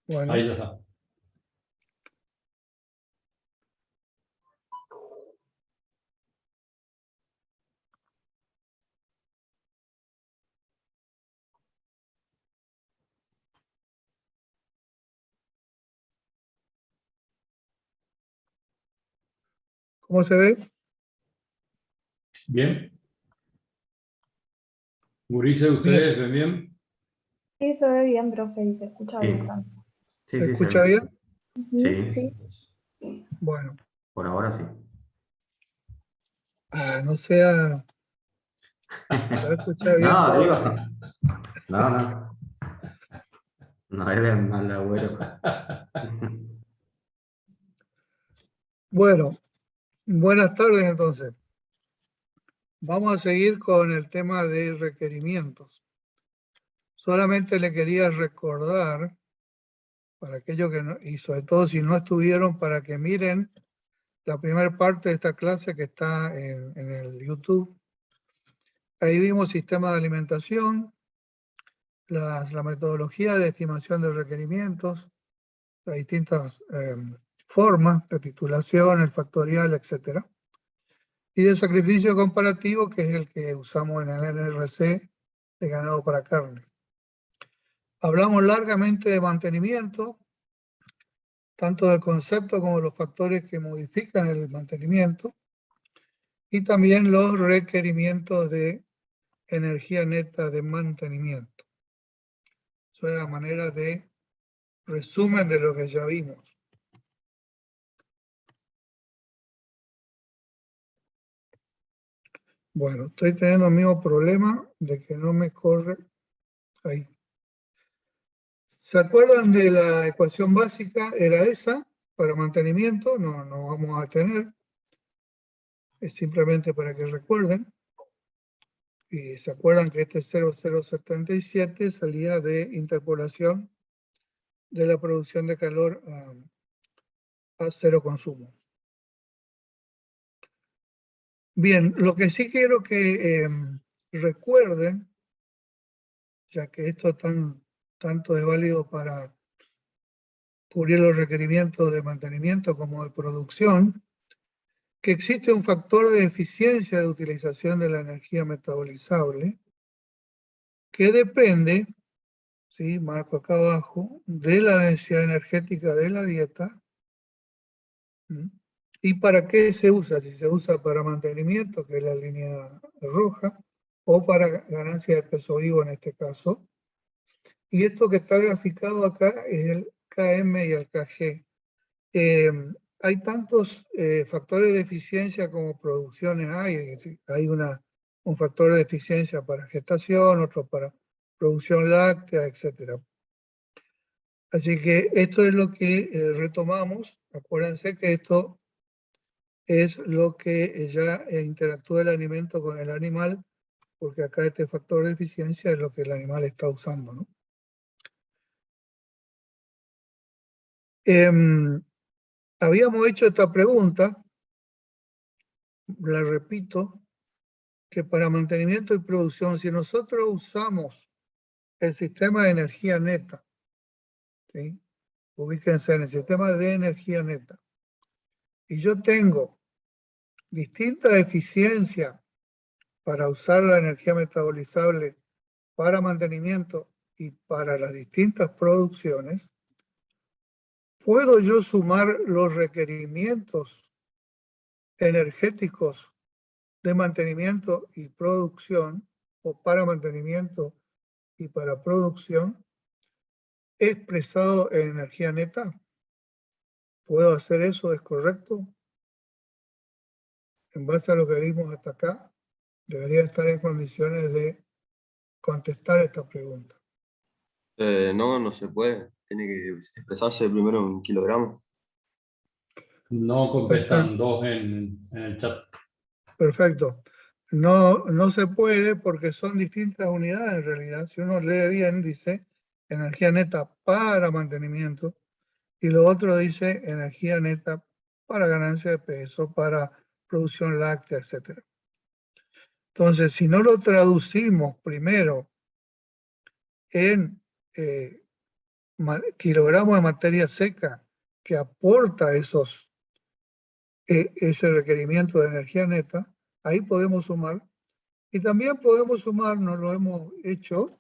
Bueno, Ahí ya está. ¿cómo se ve? Bien. Gurises, Bien. ¿ustedes ven bien? Sí, se ve bien, profe, y se escucha Sí, bien también. sí, ¿Se sí, se escucha ve. bien? Ujú, Sí, sí. Bueno, por ahora sí. no sea, se va a escuchar bien No, todo. digo, no. No eres mal agüero. Bueno, buenas tardes entonces. Vamos a seguir con el tema de requerimientos. Solamente le quería recordar, para aquellos que no, y sobre todo si no estuvieron, para que miren la primera parte de esta clase que está en el YouTube. Ahí vimos sistema de alimentación, la metodología de estimación de requerimientos, las distintas formas de titulación, el factorial, etc. Y de sacrificio comparativo, que es el que usamos en el NRC de ganado para carne. Hablamos largamente de mantenimiento, tanto del concepto como los factores que modifican el mantenimiento, y también los requerimientos de energía neta de mantenimiento. Eso es la manera de resumen de lo que ya vimos. Bueno, estoy teniendo el mismo problema de que no me corre ahí. ¿Se acuerdan de la ecuación básica? Era esa, para mantenimiento, no vamos a tener. Es simplemente para que recuerden. Y se acuerdan que este 0077 salía de interpolación de la producción de calor a cero consumo. Bien, lo que sí quiero que recuerden, ya que esto tanto es válido para cubrir los requerimientos de mantenimiento como de producción, que existe un factor de eficiencia de utilización de la energía metabolizable que depende, ¿sí? Marco acá abajo, de la densidad energética de la dieta. ¿Y para qué se usa? Si se usa para mantenimiento, que es la línea roja, o para ganancia de peso vivo en este caso. Y esto que está graficado acá es el KM y el KG. Hay tantos factores de eficiencia como producciones hay. Es decir, hay un factor de eficiencia para gestación, otro para producción láctea, etc. Así que esto es lo que retomamos. Acuérdense que esto es lo que ya interactúa el alimento con el animal, porque acá este factor de eficiencia es lo que el animal está usando, ¿no? Habíamos hecho esta pregunta, la repito, que para mantenimiento y producción, si nosotros usamos el sistema de energía neta, ¿sí? Ubíquense en el sistema de energía neta, y yo tengo distinta eficiencia para usar la energía metabolizable para mantenimiento y para las distintas producciones, ¿puedo yo sumar los requerimientos energéticos de mantenimiento y producción, o para mantenimiento y para producción, expresado en energía neta? ¿Puedo hacer eso? ¿Es correcto? En base a lo que vimos hasta acá, debería estar en condiciones de contestar esta pregunta. No se puede. Tiene que expresarse primero en kilogramos. No contestan dos en el chat. Perfecto. No se puede porque son distintas unidades en realidad. Si uno lee bien, dice energía neta para mantenimiento, y lo otro dice energía neta para ganancia de peso, para producción láctea, etc. Entonces, si no lo traducimos primero en kilogramos de materia seca que aporta ese requerimiento de energía neta, ahí podemos sumar. Y también podemos sumar, no lo hemos hecho,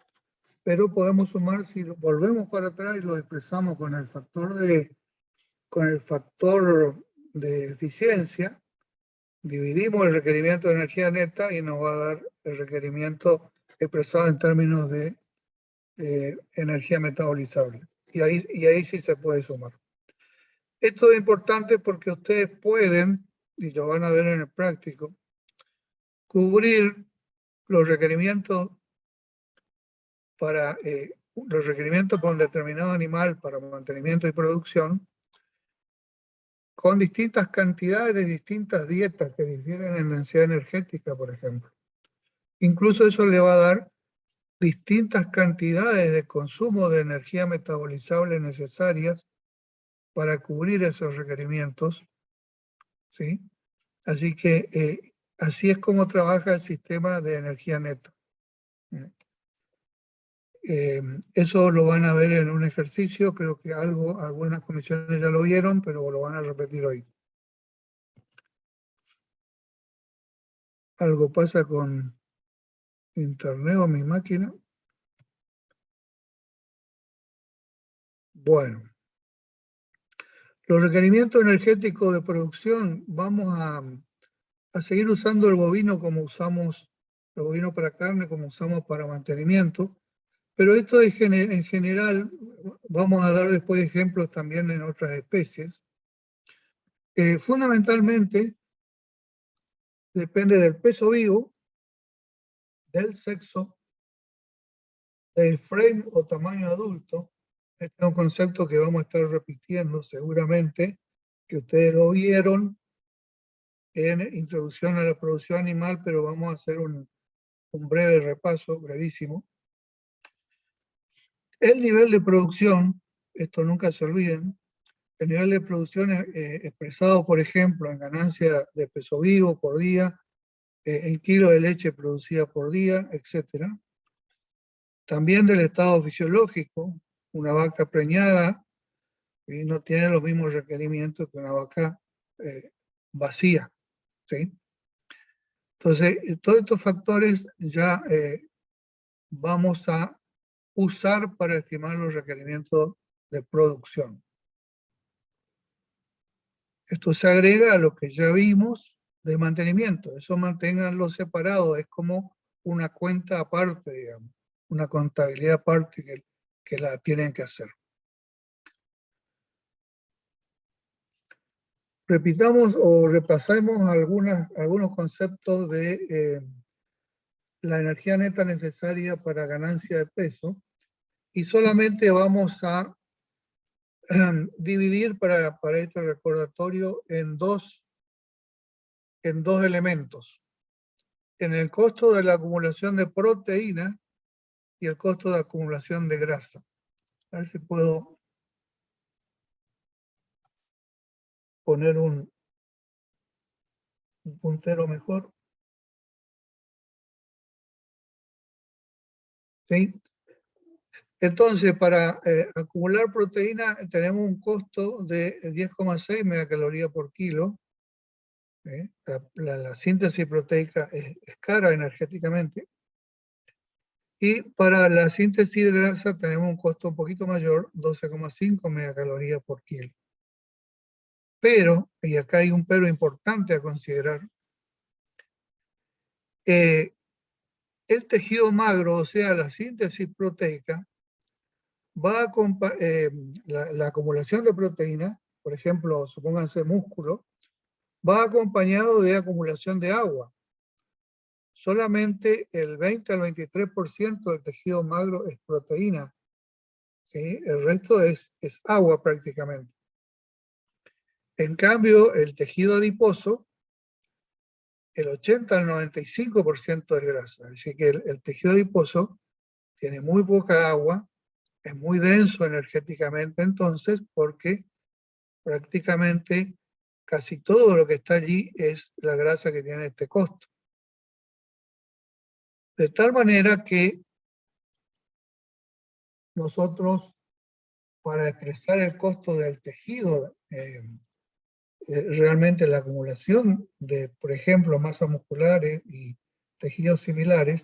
pero podemos sumar si volvemos para atrás y lo expresamos con el factor de eficiencia, dividimos el requerimiento de energía neta y nos va a dar el requerimiento expresado en términos de energía metabolizable. Y ahí sí se puede sumar. Esto es importante porque ustedes pueden, y lo van a ver en el práctico, cubrir los requerimientos para un determinado animal para mantenimiento y producción con distintas cantidades de distintas dietas que difieren en densidad energética, por ejemplo. Incluso eso le va a dar distintas cantidades de consumo de energía metabolizable necesarias para cubrir esos requerimientos, ¿sí? Así que así es como trabaja el sistema de energía neta. Eso lo van a ver en un ejercicio, creo que algunas comisiones ya lo vieron, pero lo van a repetir hoy. Algo pasa con internet o mi máquina. Bueno, los requerimientos energéticos de producción, vamos a seguir usando el bovino como usamos, el bovino para carne como usamos para mantenimiento, pero esto en general, vamos a dar después ejemplos también en otras especies. Fundamentalmente, depende del peso vivo, del sexo, del frame o tamaño adulto. Este es un concepto que vamos a estar repitiendo seguramente, que ustedes lo vieron en Introducción a la Producción Animal, pero vamos a hacer un breve repaso, brevísimo. El nivel de producción, esto nunca se olviden, el nivel de producción expresado, por ejemplo, en ganancia de peso vivo por día, en kilo de leche producida por día, etc. También del estado fisiológico, una vaca preñada no tiene los mismos requerimientos que una vaca vacía, ¿sí? Entonces, todos estos factores ya vamos a usar para estimar los requerimientos de producción. Esto se agrega a lo que ya vimos de mantenimiento. Eso manténganlo separado, es como una cuenta aparte, digamos, una contabilidad aparte que la tienen que hacer. Repitamos o repasemos algunos conceptos de la energía neta necesaria para ganancia de peso y solamente vamos a dividir para este recordatorio en dos elementos. En el costo de la acumulación de proteína y el costo de acumulación de grasa. A ver si puedo poner un puntero mejor. ¿Sí? Entonces, para acumular proteína tenemos un costo de 10,6 megacalorías por kilo. La síntesis proteica es cara energéticamente. Y para la síntesis de grasa tenemos un costo un poquito mayor, 12,5 megacalorías por kilo. Pero, y acá hay un pero importante a considerar, el tejido magro, o sea, la síntesis proteica, la acumulación de proteína, por ejemplo, supónganse músculo, va acompañado de acumulación de agua. Solamente el 20 al 23% del tejido magro es proteína, ¿sí? El resto es agua prácticamente. En cambio, el tejido adiposo, el 80 al 95% es grasa. Así que el tejido adiposo tiene muy poca agua, es muy denso energéticamente entonces, porque prácticamente casi todo lo que está allí es la grasa que tiene este costo. De tal manera que nosotros para expresar el costo del tejido, realmente la acumulación de, por ejemplo, masas musculares y tejidos similares,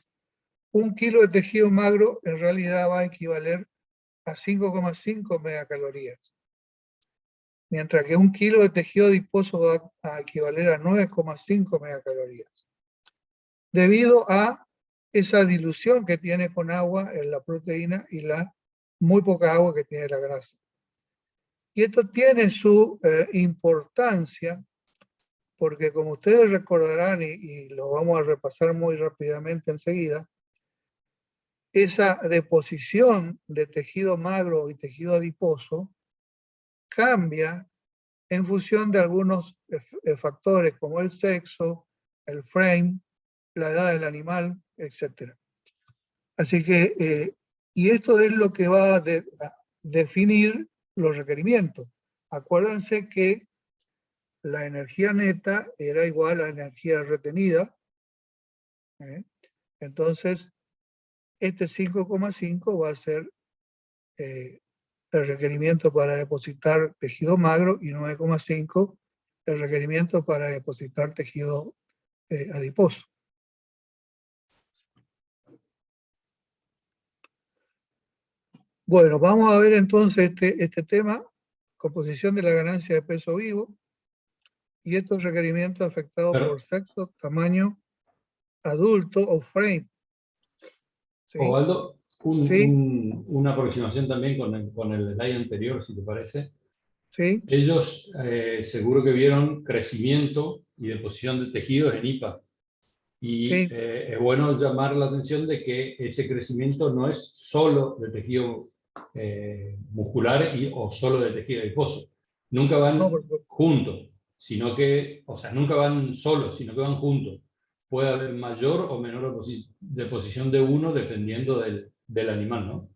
1 kilo de tejido magro en realidad va a equivaler a 5,5 megacalorías, mientras que 1 kilo de tejido adiposo va a equivaler a 9,5 megacalorías, debido a esa dilución que tiene con agua en la proteína y la muy poca agua que tiene la grasa. Y esto tiene su importancia, porque como ustedes recordarán, y lo vamos a repasar muy rápidamente enseguida, esa deposición de tejido magro y tejido adiposo cambia en función de algunos factores como el sexo, el frame, la edad del animal, etc. Así que, y esto es lo que va a definir los requerimientos. Acuérdense que la energía neta era igual a la energía retenida. Entonces, este 5,5 va a ser el requerimiento para depositar tejido magro y 9,5 el requerimiento para depositar tejido adiposo. Bueno, vamos a ver entonces este tema, composición de la ganancia de peso vivo, y estos requerimientos afectados por sexo, tamaño, adulto o frame. ¿Sí? Osvaldo, ¿Sí? una aproximación también con el slide anterior, si te parece. ¿Sí? Ellos seguro que vieron crecimiento y deposición de tejidos en IPA. Y Sí. es bueno llamar la atención de que ese crecimiento no es solo de tejido muscular o solo de tejido adiposo. Nunca van No, juntos, sino que, o sea, nunca van solos, sino que van juntos. Puede haber mayor o menor deposición de uno dependiendo del animal, ¿no?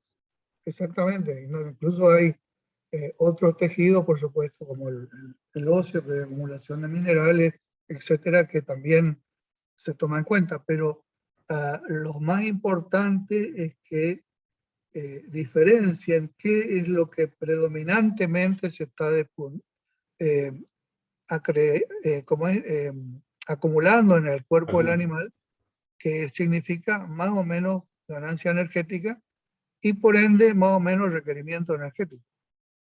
exactamente. Incluso hay otros tejidos, por supuesto, como el óseo, de acumulación de minerales, etcétera, que también se toma en cuenta. Pero lo más importante es que diferencien qué es lo que predominantemente se está acumulando en el cuerpo del animal, que significa más o menos ganancia energética y por ende más o menos requerimiento energético.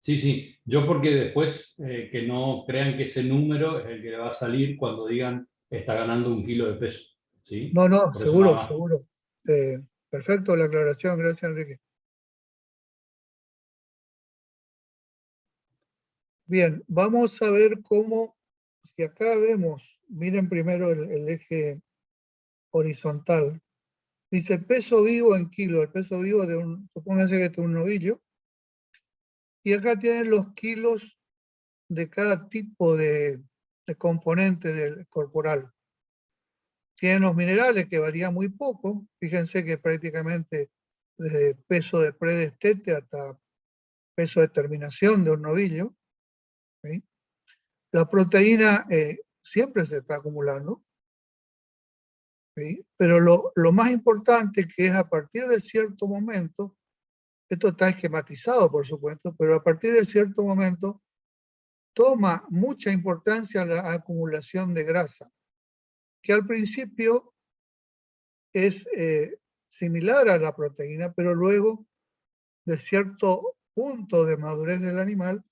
Sí, sí. Yo porque después que no crean que ese número es el que le va a salir cuando digan está ganando 1 kilo de peso. ¿Sí? No, no, Por eso nada seguro, más. seguro. Perfecto la aclaración, gracias Enrique. Bien, vamos a ver cómo, si acá vemos, miren primero el eje horizontal, dice peso vivo en kilo, el peso vivo de supónganse que es un novillo, y acá tienen los kilos de cada tipo de componente corporal. Tienen los minerales que varían muy poco, fíjense que prácticamente desde peso de predestete hasta peso de terminación de un novillo. ¿Sí? La proteína siempre se está acumulando, ¿sí? Pero lo más importante que es a partir de cierto momento, esto está esquematizado por supuesto, pero a partir de cierto momento toma mucha importancia la acumulación de grasa, que al principio es similar a la proteína, pero luego de cierto punto de madurez del animal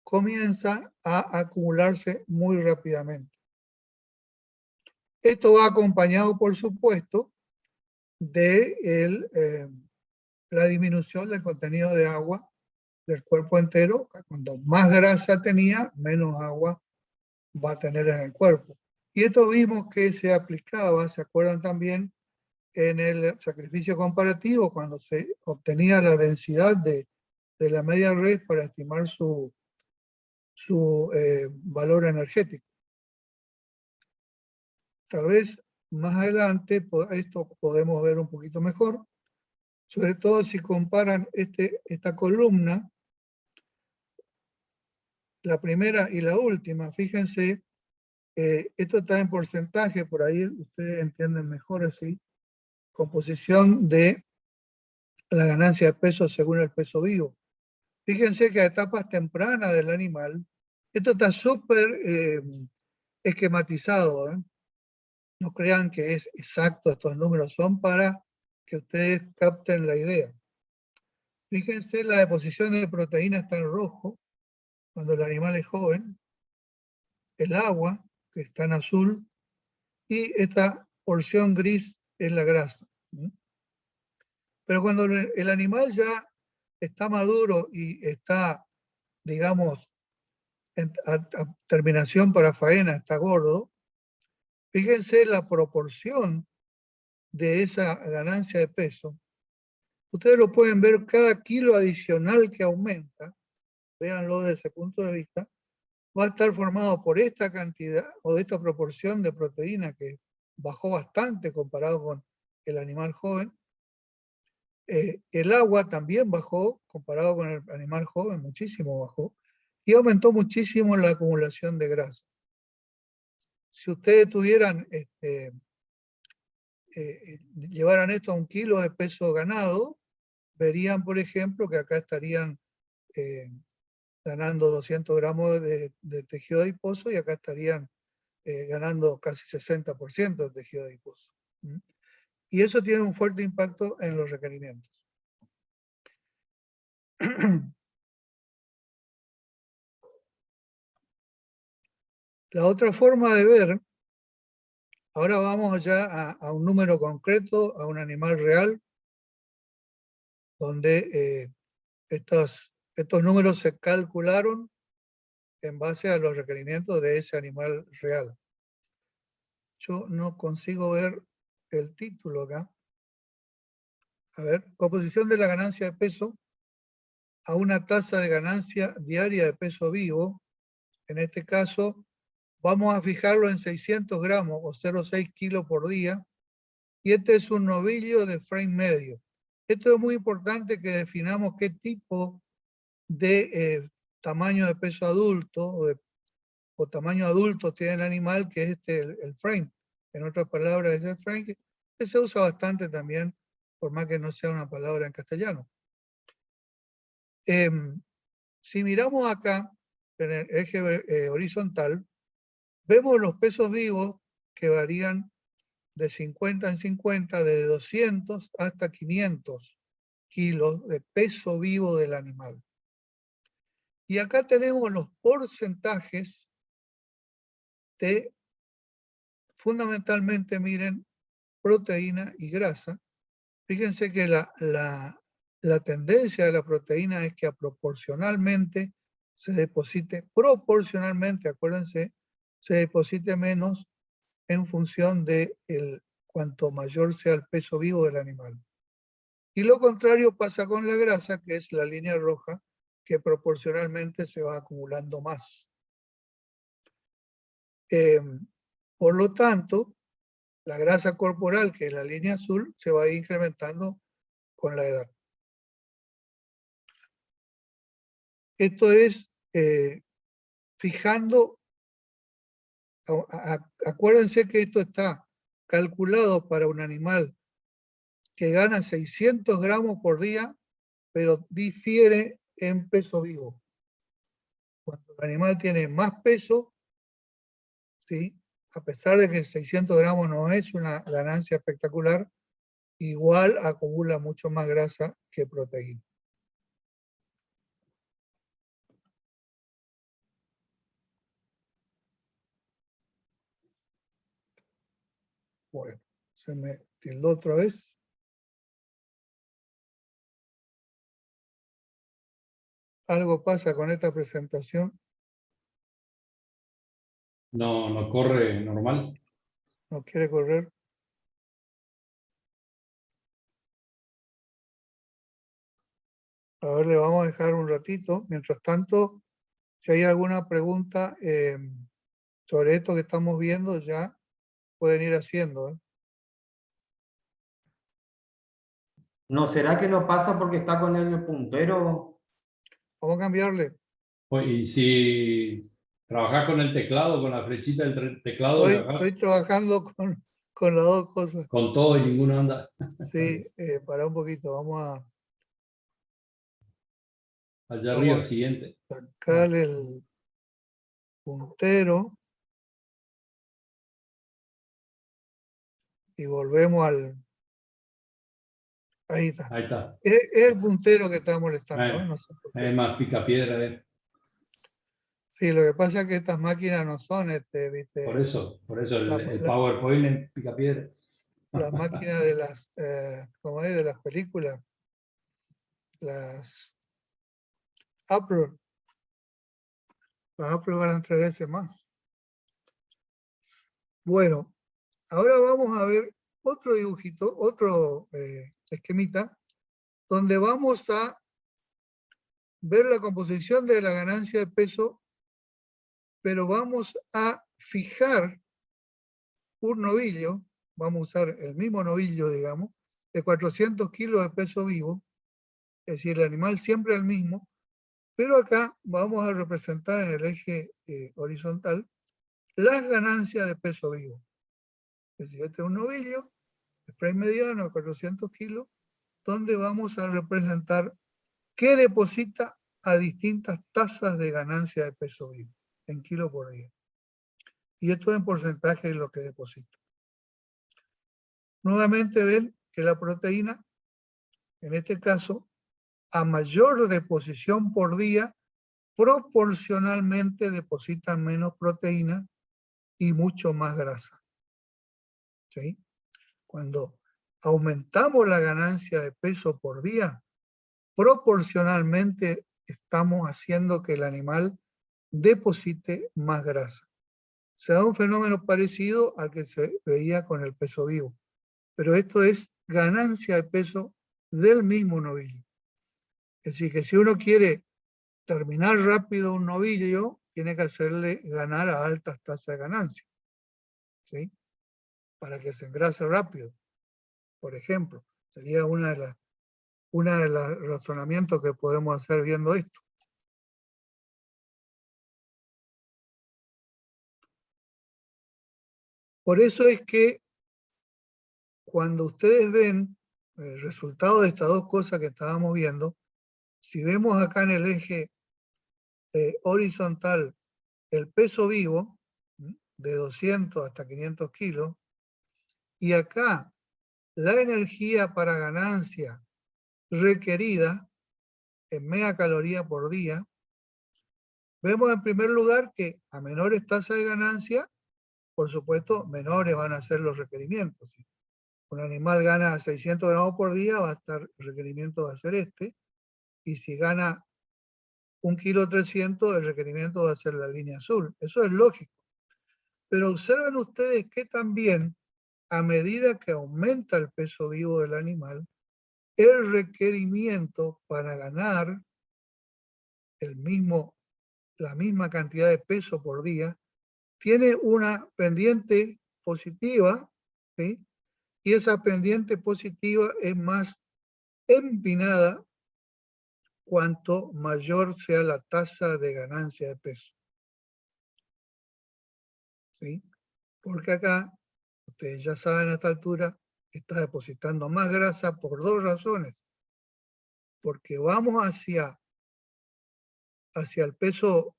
comienza a acumularse muy rápidamente. Esto va acompañado, por supuesto, de la disminución del contenido de agua del cuerpo entero. Cuando más grasa tenía, menos agua va a tener en el cuerpo. Y esto vimos que se aplicaba, ¿se acuerdan también? En el sacrificio comparativo, cuando se obtenía la densidad de la media res para estimar su valor energético. Tal vez más adelante esto podemos ver un poquito mejor, sobre todo si comparan esta columna, la primera y la última. Fíjense, esto está en porcentaje, por ahí ustedes entienden mejor así, composición de la ganancia de peso según el peso vivo. Fíjense que a etapas tempranas del animal, esto está súper esquematizado, ¿eh? No crean que es exacto, estos números son para que ustedes capten la idea. Fíjense, la deposición de proteína está en rojo, cuando el animal es joven, el agua, que está en azul, y esta porción gris es la grasa. Pero cuando el animal ya está maduro y está, digamos, a terminación para faena, está gordo, fíjense la proporción de esa ganancia de peso. Ustedes lo pueden ver, cada kilo adicional que aumenta, véanlo desde ese punto de vista, va a estar formado por esta cantidad o esta proporción de proteína que bajó bastante comparado con el animal joven. El agua también bajó comparado con el animal joven, muchísimo bajó, y aumentó muchísimo la acumulación de grasa. Si ustedes tuvieran, llevaran esto a 1 kilo de peso ganado, verían, por ejemplo, que acá estarían ganando 200 gramos de tejido adiposo y acá estarían ganando casi 60% de tejido adiposo. Y eso tiene un fuerte impacto en los requerimientos. La otra forma de ver, ahora vamos ya a un número concreto, a un animal real, donde estos números se calcularon en base a los requerimientos de ese animal real. Yo no consigo ver el título acá. A ver, composición de la ganancia de peso a una tasa de ganancia diaria de peso vivo. En este caso, vamos a fijarlo en 600 gramos o 0,6 kilos por día. Y este es un novillo de frame medio. Esto es muy importante que definamos qué tipo de tamaño de peso adulto o tamaño adulto tiene el animal, que es el frame. En otras palabras, es el frame que se usa bastante también, por más que no sea una palabra en castellano. Si miramos acá, en el eje horizontal, vemos los pesos vivos que varían de 50 en 50, de 200 hasta 500 kilos de peso vivo del animal. Y acá tenemos los porcentajes de, fundamentalmente, miren, proteína y grasa. Fíjense que la tendencia de la proteína es que proporcionalmente se deposite, acuérdense, se deposite menos en función de cuanto mayor sea el peso vivo del animal. Y lo contrario pasa con la grasa, que es la línea roja, que proporcionalmente se va acumulando más. Por lo tanto, la grasa corporal, que es la línea azul, se va a ir incrementando con la edad. Esto es fijando, acuérdense que esto está calculado para un animal que gana 600 gramos por día, pero difiere en peso vivo. Cuando el animal tiene más peso, ¿sí? A pesar de que 600 gramos no es una ganancia espectacular, igual acumula mucho más grasa que proteína. Bueno, se me tildó otra vez. Algo pasa con esta presentación. No corre normal. No quiere correr. A ver, le vamos a dejar un ratito. Mientras tanto, si hay alguna pregunta sobre esto que estamos viendo, ya pueden ir haciendo. ¿No será que no pasa porque está con el puntero? Vamos a cambiarle. Y si trabajas con el teclado, con la flechita del teclado, le bajás Estoy trabajando con las dos cosas. con todo y ninguna anda. Sí, para un poquito. Vamos a Allá Vamos arriba, a siguiente. sacar el puntero y volvemos al... Ahí está. Ahí está. Es el puntero que está molestando, ¿eh? No sé por qué. Es más picapiedra. Sí, lo que pasa es que estas máquinas no son, ¿viste? Por eso La- el la- PowerPoint es picapiedra. las máquinas de las, ¿cómo es? De las películas, las Apple ganan 3 veces más. Bueno, ahora vamos a ver otro dibujito, otro esquemita, donde vamos a ver la composición de la ganancia de peso, pero vamos a fijar un novillo, vamos a usar el mismo novillo, digamos, de 400 kilos de peso vivo, es decir, el animal siempre el mismo, pero acá vamos a representar en el eje horizontal las ganancias de peso vivo. Es decir, este es un novillo, de frame mediano de 400 kilos, donde vamos a representar qué deposita a distintas tasas de ganancia de peso vivo, en kilo por día. Y esto en porcentaje de lo que deposita. Nuevamente ven que la proteína, en este caso, a mayor deposición por día, proporcionalmente depositan menos proteína y mucho más grasa. ¿Sí? Cuando aumentamos la ganancia de peso por día, proporcionalmente estamos haciendo que el animal deposite más grasa. Se da un fenómeno parecido al que se veía con el peso vivo, pero esto es ganancia de peso del mismo novillo. Es decir, que si uno quiere terminar rápido un novillo, tiene que hacerle ganar a altas tasas de ganancia, ¿sí? Para que se engrase rápido, por ejemplo. Sería una de los razonamientos que podemos hacer viendo esto. Por eso es que cuando ustedes ven el resultado de estas dos cosas que estábamos viendo, si vemos acá en el eje horizontal el peso vivo, de 200 hasta 500 kilos, y acá la energía para ganancia requerida en megacaloría por día, vemos en primer lugar que a menores tasas de ganancia, por supuesto, menores van a ser los requerimientos. Si un animal gana 600 gramos por día, va a estar, el requerimiento va a ser este, y si gana 1,3 kg, el requerimiento va a ser la línea azul. Eso es lógico. Pero observen ustedes que también, a medida que aumenta el peso vivo del animal, el requerimiento para ganar la misma cantidad de peso por día tiene una pendiente positiva, ¿sí? Y esa pendiente positiva es más empinada cuanto mayor sea la tasa de ganancia de peso, ¿sí? Porque acá, ustedes ya saben a esta altura, está depositando más grasa por dos razones. Porque vamos hacia el peso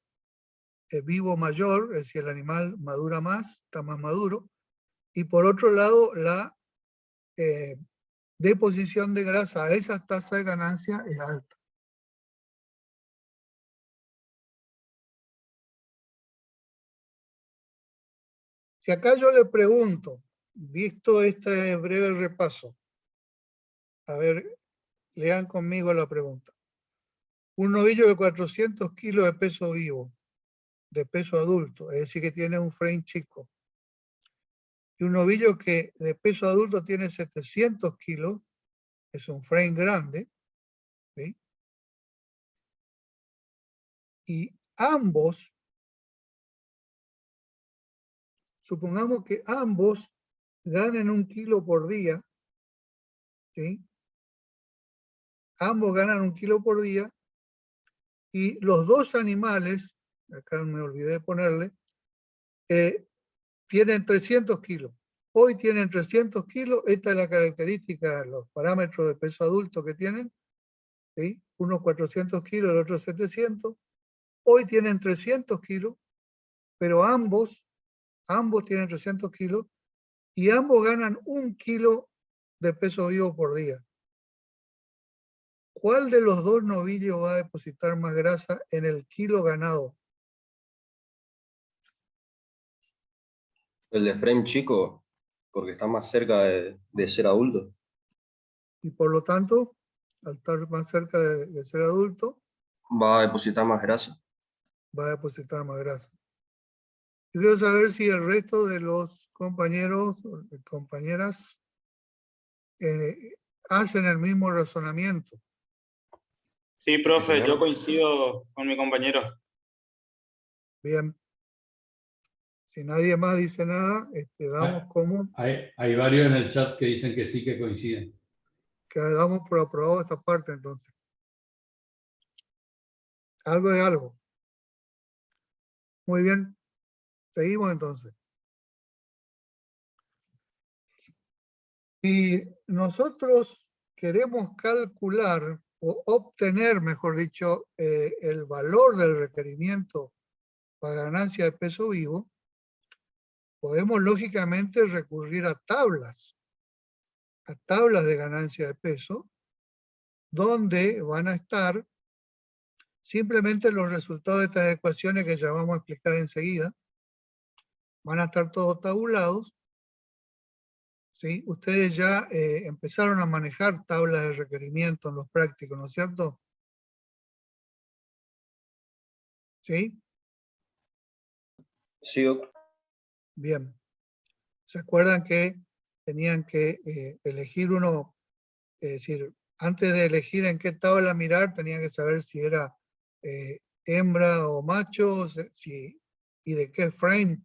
vivo mayor, es decir, el animal madura más, está más maduro, y por otro lado, la deposición de grasa a esa tasa de ganancia es alta. Si acá yo le pregunto, visto este breve repaso, a ver, lean conmigo la pregunta. Un novillo de 400 kilos de peso vivo, de peso adulto, es decir, que tiene un frame chico, y un novillo que de peso adulto tiene 700 kilos, es un frame grande, ¿sí? Y ambos, supongamos que ambos ganen 1 kilo por día, ¿sí? Ambos ganan 1 kilo por día, y los dos animales, acá me olvidé de ponerle, tienen 300 kilos. Hoy tienen 300 kilos, esta es la característica, los parámetros de peso adulto que tienen, ¿sí? uno 400 kilos, el otro 700. Hoy tienen 300 kilos, pero ambos tienen 300 kilos y ambos ganan 1 kilo de peso vivo por día. ¿Cuál de los dos novillos va a depositar más grasa en el kilo ganado? El de frame chico, porque está más cerca de ser adulto. Y por lo tanto, al estar más cerca de ser adulto, Va a depositar más grasa. va a depositar más grasa. Yo quiero saber si el resto de los compañeros o compañeras hacen el mismo razonamiento. Sí, profe, señor. yo coincido con mi compañero. Bien. Si nadie más dice nada, damos como Hay varios en el chat que dicen que sí, que coinciden. que damos por aprobado esta parte entonces. Algo de algo. Muy bien. Seguimos entonces. Si nosotros queremos calcular o obtener, mejor dicho, el valor del requerimiento para ganancia de peso vivo, podemos lógicamente recurrir a tablas de ganancia de peso, donde van a estar simplemente los resultados de estas ecuaciones que ya vamos a explicar enseguida. Van a estar todos tabulados. ¿Sí? Ustedes ya empezaron a manejar tablas de requerimiento en los prácticos, ¿no es cierto? ¿Sí? Sí, doctor. Bien. ¿Se acuerdan que tenían que elegir uno, es decir, antes de elegir en qué tabla mirar, tenían que saber si era hembra o macho, y de qué frame,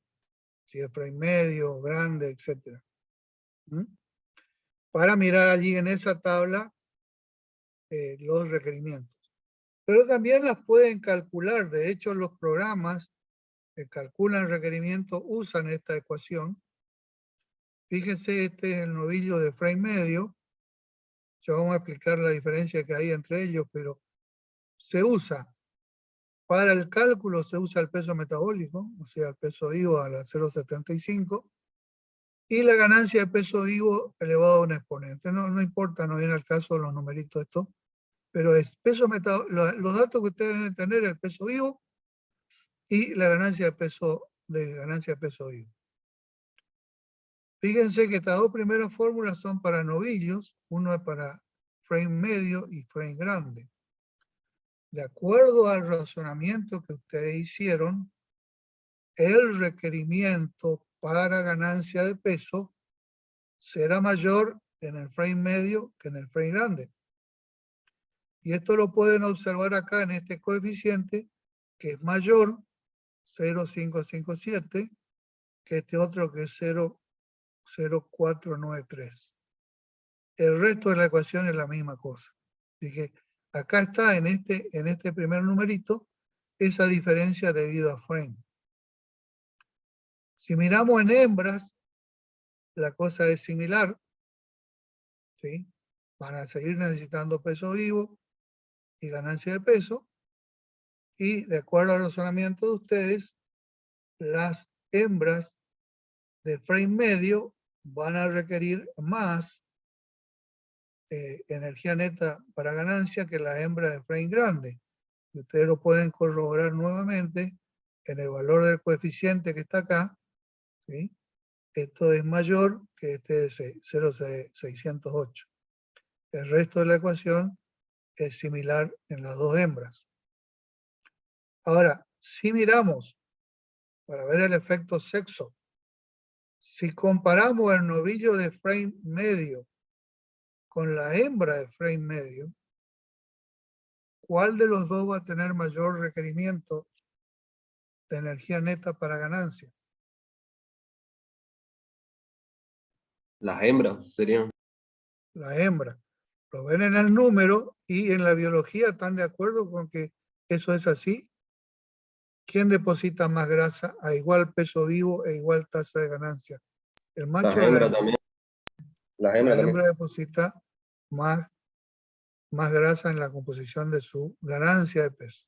si es frame medio, grande, etc. Para mirar allí en esa tabla los requerimientos. Pero también las pueden calcular. De hecho, los programas que calculan requerimientos usan esta ecuación. Fíjense, este es el novillo de frame medio. Ya vamos a explicar la diferencia que hay entre ellos, pero se usa, para el cálculo se usa el peso metabólico, o sea, el peso vivo a la 0,75, y la ganancia de peso vivo elevado a un exponente. No importa, no viene al caso los numeritos estos, pero es peso los datos que ustedes deben tener, el peso vivo y la ganancia de peso vivo. Fíjense que estas dos primeras fórmulas son para novillos, uno es para frame medio y frame grande. De acuerdo al razonamiento que ustedes hicieron, el requerimiento para ganancia de peso será mayor en el frame medio que en el frame grande. Y esto lo pueden observar acá en este coeficiente, que es mayor, 0,557, que este otro que es 0,0493. El resto de la ecuación es la misma cosa. Así que acá está en este primer numerito esa diferencia debido a frame. Si miramos en hembras, la cosa es similar. ¿Sí? Van a seguir necesitando peso vivo y ganancia de peso. Y de acuerdo al razonamiento de ustedes, las hembras de frame medio van a requerir más energía neta para ganancia que la hembra de frame grande. Y ustedes lo pueden corroborar nuevamente en el valor del coeficiente que está acá. ¿Sí? Esto es mayor que este de 0,608. El resto de la ecuación es similar en las dos hembras. Ahora, si miramos para ver el efecto sexo, si comparamos el novillo de frame medio con la hembra de frame medio, ¿cuál de los dos va a tener mayor requerimiento de energía neta para ganancia? Las hembras serían. La hembra. Lo ven en el número y en la biología están de acuerdo con que eso es así. ¿Quién deposita más grasa a igual peso vivo e igual tasa de ganancia? ¿El macho Las o la hembras hembra? también. Las La hembras hembra también. deposita más más grasa en la composición de su ganancia de peso.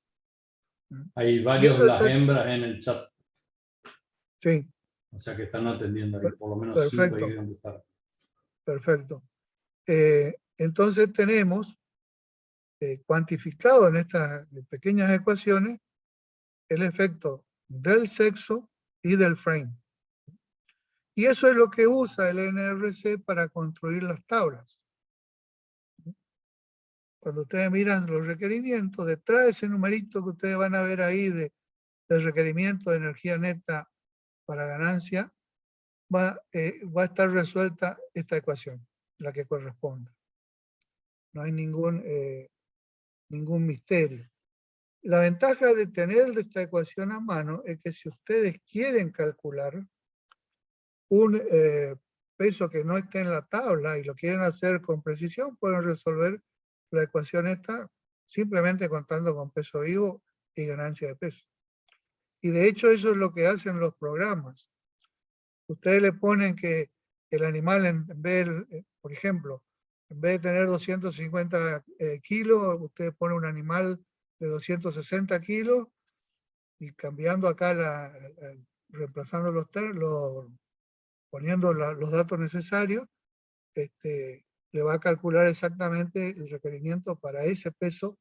Hay Y varios eso las está, hembras en el chat, sí, o sea que están atendiendo ahí, por lo menos 5 ahí perfecto, donde está. perfecto. Entonces tenemos cuantificado en estas pequeñas ecuaciones el efecto del sexo y del frame. Y eso es lo que usa el NRC para construir las tablas. Cuando ustedes miran los requerimientos, detrás de ese numerito que ustedes van a ver ahí del requerimiento de energía neta para ganancia, va a estar resuelta esta ecuación, la que corresponde. No hay ningún misterio. La ventaja de tener esta ecuación a mano es que si ustedes quieren calcular un peso que no esté en la tabla y lo quieren hacer con precisión, pueden resolver la ecuación esta simplemente contando con peso vivo y ganancia de peso. Y de hecho eso es lo que hacen los programas. Ustedes le ponen que el animal, en vez, por ejemplo, en vez de tener 250 kilos, usted pone un animal de 260 kilos y cambiando acá, reemplazando poniendo los datos necesarios, le va a calcular exactamente el requerimiento para ese peso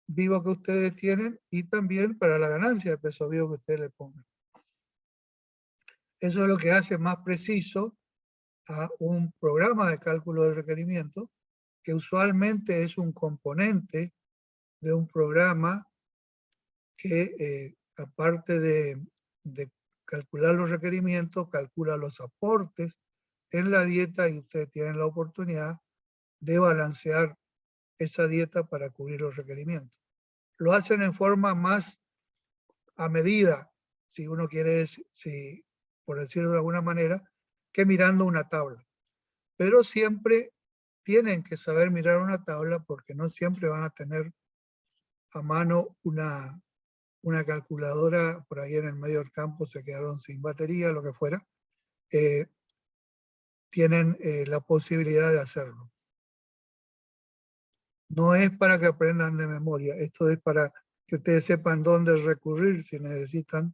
vivo que ustedes tienen y también para la ganancia de peso vivo que ustedes le pongan. Eso es lo que hace más preciso a un programa de cálculo de requerimiento, que usualmente es un componente de un programa que, aparte de calcular los requerimientos, calcula los aportes en la dieta y ustedes tienen la oportunidad de balancear esa dieta para cubrir los requerimientos. Lo hacen en forma más a medida, si uno quiere, por decirlo de alguna manera, que mirando una tabla. Pero siempre tienen que saber mirar una tabla porque no siempre van a tener a mano una calculadora. Por ahí en el medio del campo se quedaron sin batería, lo que fuera. Tienen la posibilidad de hacerlo. No es para que aprendan de memoria, esto es para que ustedes sepan dónde recurrir si necesitan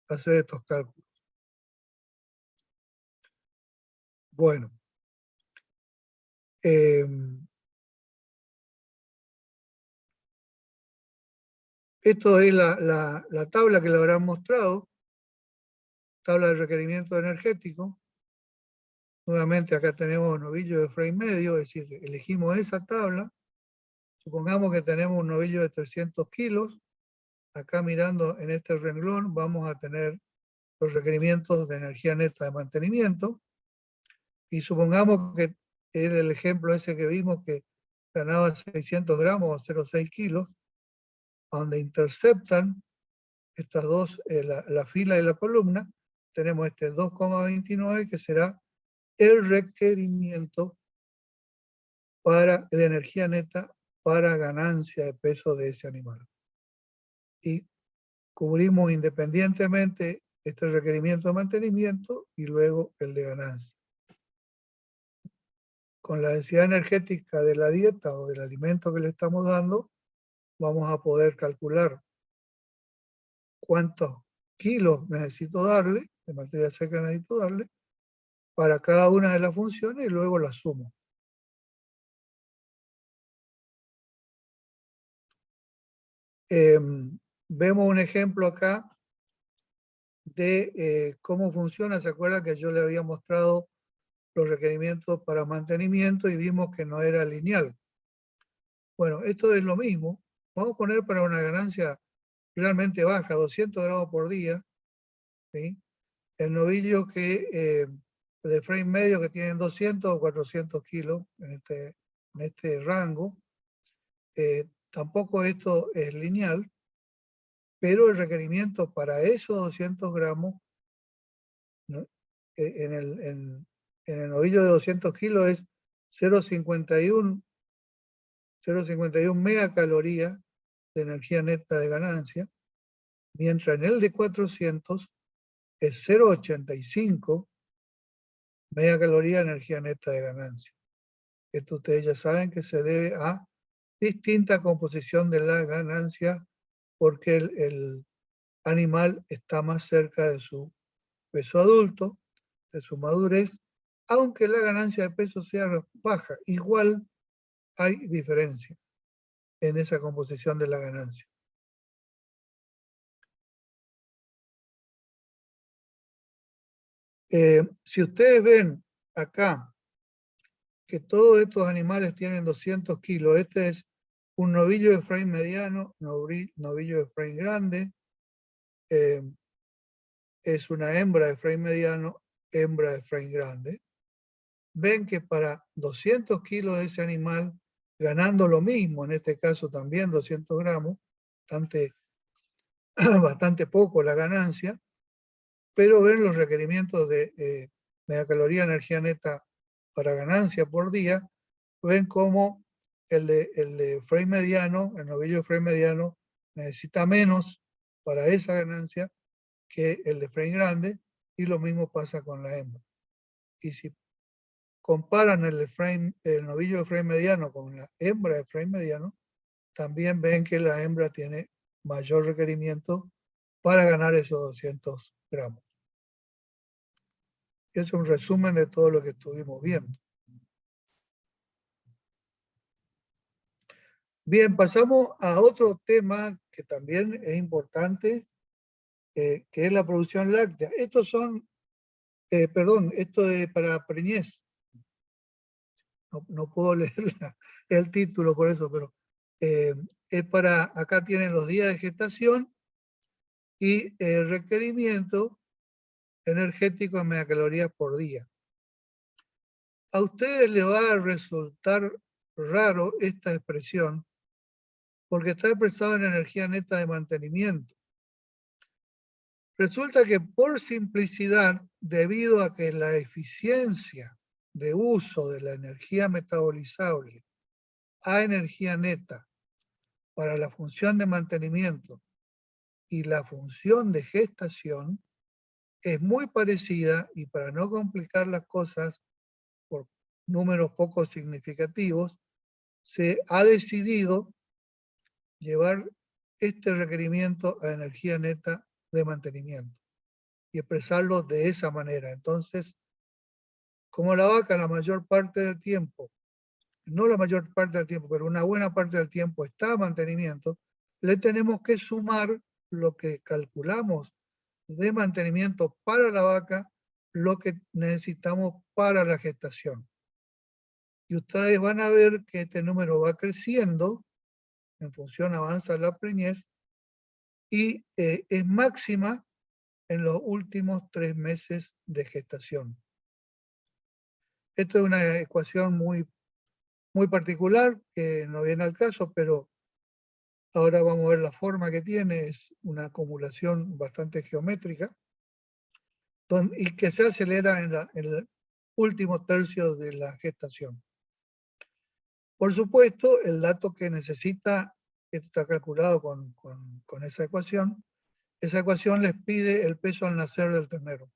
hacer estos cálculos. Bueno. Esto es la tabla que le habrán mostrado, tabla de requerimiento energético. Nuevamente acá tenemos novillo de frame medio, es decir, elegimos esa tabla. Supongamos que tenemos un novillo de 300 kilos. Acá mirando en este renglón vamos a tener los requerimientos de energía neta de mantenimiento. Y supongamos que era el ejemplo ese que vimos que ganaba 600 gramos o 0,6 kilos, donde interceptan estas dos, la fila y la columna, tenemos este 2,29 que será el requerimiento de energía neta para ganancia de peso de ese animal. Y cubrimos independientemente este requerimiento de mantenimiento y luego el de ganancia. Con la densidad energética de la dieta o del alimento que le estamos dando, vamos a poder calcular cuántos kilos necesito darle, de materia seca necesito darle, para cada una de las funciones y luego las sumo. Vemos un ejemplo acá de cómo funciona. ¿Se acuerdan que yo le había mostrado los requerimientos para mantenimiento y vimos que no era lineal? Bueno, esto es lo mismo. Vamos a poner para una ganancia realmente baja, 200 gramos por día, ¿sí? El novillo de frame medio que tienen 200 o 400 kilos en este rango. Tampoco esto es lineal, pero el requerimiento para esos 200 gramos, ¿no? en el novillo de 200 kilos es 0,51 megacalorías de energía neta de ganancia, mientras en el de 400 es 0,85 megacalorías de energía neta de ganancia. Esto ustedes ya saben que se debe a distinta composición de la ganancia porque el animal está más cerca de su peso adulto, de su madurez, aunque la ganancia de peso sea baja, igual hay diferencia en esa composición de la ganancia. Si ustedes ven acá que todos estos animales tienen 200 kilos, este es un novillo de frame mediano, novillo de frame grande, es una hembra de frame mediano, hembra de frame grande. Ven que para 200 kilos de ese animal, ganando lo mismo, en este caso también 200 gramos, bastante poco la ganancia, pero ven los requerimientos de megacaloría energía neta para ganancia por día, ven cómo el de frame mediano, el novillo de frame mediano, necesita menos para esa ganancia que el de frame grande, y lo mismo pasa con la hembra. Y si comparan el novillo de frame mediano con la hembra de frame mediano, también ven que la hembra tiene mayor requerimiento para ganar esos 200 gramos. Es un resumen de todo lo que estuvimos viendo. Bien, pasamos a otro tema que también es importante, que es la producción láctea. Estos son, esto es para preñez. No puedo leer el título por eso, pero es para, acá tienen los días de gestación y el requerimiento energético en megacalorías por día. A ustedes les va a resultar raro esta expresión porque está expresado en energía neta de mantenimiento. Resulta que por simplicidad, debido a que la eficiencia de uso de la energía metabolizable a energía neta para la función de mantenimiento y la función de gestación es muy parecida, y para no complicar las cosas por números poco significativos, se ha decidido llevar este requerimiento a energía neta de mantenimiento y expresarlo de esa manera. Entonces, como la vaca la mayor parte del tiempo, no la mayor parte del tiempo, pero una buena parte del tiempo está a mantenimiento, le tenemos que sumar lo que calculamos de mantenimiento para la vaca, lo que necesitamos para la gestación. Y ustedes van a ver que este número va creciendo, en función avanza la preñez, y es máxima en los últimos 3 meses de gestación. Esto es una ecuación muy particular, que no viene al caso, pero ahora vamos a ver la forma que tiene. Es una acumulación bastante geométrica, y que se acelera en el último tercio de la gestación. Por supuesto, el dato que necesita, esto está calculado con esa ecuación les pide el peso al nacer del ternero.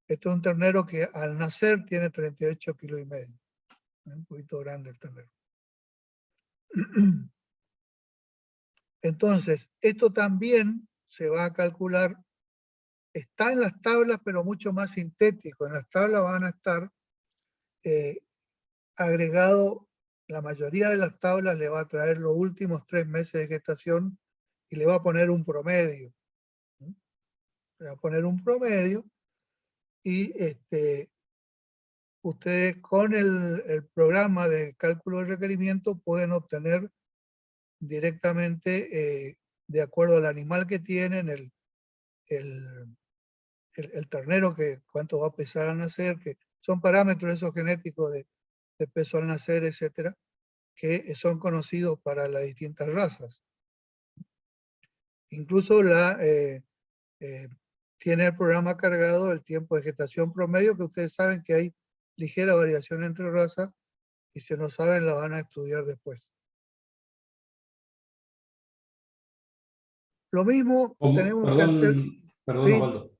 Esto es un ternero que al nacer tiene 38,5 kilos. Un poquito grande el ternero. Entonces, esto también se va a calcular, está en las tablas, pero mucho más sintético. En las tablas van a estar agregado, la mayoría de las tablas le va a traer los últimos 3 meses de gestación y le va a poner un promedio. Le va a poner un promedio y ustedes con el programa de cálculo de requerimiento pueden obtener directamente, de acuerdo al animal que tienen, el ternero, que cuánto va a pesar al nacer, que son parámetros esos genéticos de peso al nacer, etcétera, que son conocidos para las distintas razas. Incluso tiene el programa cargado el tiempo de gestación promedio, que ustedes saben que hay ligera variación entre razas, y si no saben la van a estudiar después. Lo mismo tenemos que hacer. Perdón, ¿Sí? Osvaldo.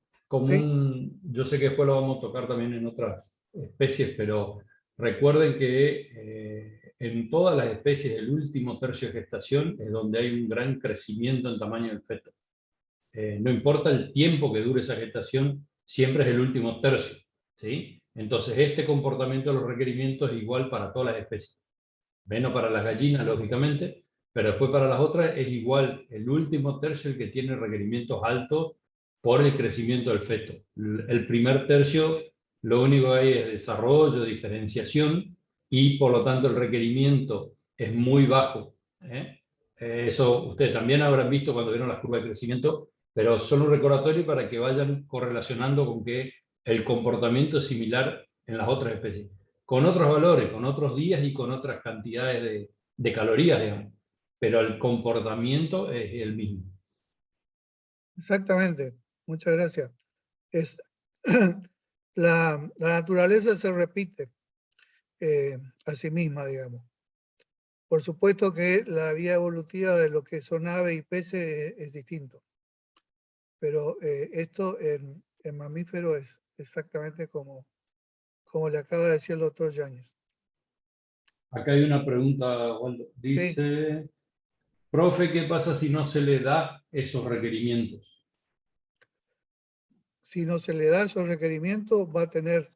¿Sí? Yo sé que después lo vamos a tocar también en otras especies, pero recuerden que en todas las especies el último tercio de gestación es donde hay un gran crecimiento en tamaño del feto. No importa el tiempo que dure esa gestación, siempre es el último tercio, ¿sí? Entonces este comportamiento de los requerimientos es igual para todas las especies. Menos para las gallinas, lógicamente, pero después para las otras es igual el último tercio el que tiene requerimientos altos por el crecimiento del feto. El primer tercio lo único que hay es desarrollo, diferenciación, y por lo tanto el requerimiento es muy bajo. Eso ustedes también habrán visto cuando vieron las curvas de crecimiento, pero son un recordatorio para que vayan correlacionando con que el comportamiento es similar en las otras especies, con otros valores, con otros días y con otras cantidades de calorías, digamos, pero el comportamiento es el mismo. Exactamente, muchas gracias. La naturaleza se repite a sí misma, digamos. Por supuesto que la vía evolutiva de lo que son aves y peces es distinto, pero esto en mamíferos es exactamente como le acaba de decir el doctor Yáñez. Acá hay una pregunta, Waldo. Dice, profe, ¿qué pasa si no se le da esos requerimientos? Si no se le da esos requerimientos, va a tener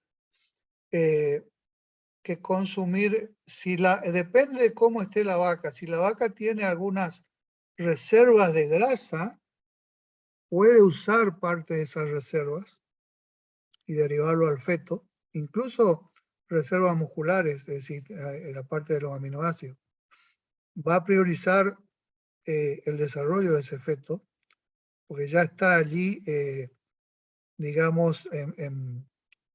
que consumir, depende de cómo esté la vaca. Si la vaca tiene algunas reservas de grasa, puede usar parte de esas reservas y derivarlo al feto, incluso reservas musculares, es decir, la parte de los aminoácidos. Va a priorizar el desarrollo de ese feto, porque ya está allí, digamos,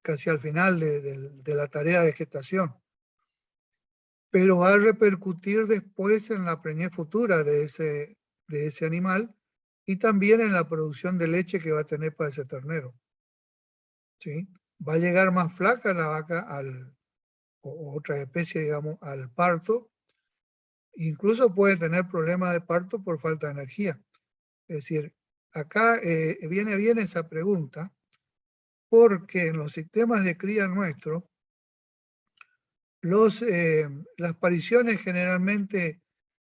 casi al final de la tarea de gestación. Pero va a repercutir después en la preñez futura de ese animal y también en la producción de leche que va a tener para ese ternero. ¿Sí? Va a llegar más flaca la vaca o otra especie, digamos, al parto. Incluso puede tener problemas de parto por falta de energía. Es decir, acá viene bien esa pregunta, porque en los sistemas de cría nuestros, las pariciones generalmente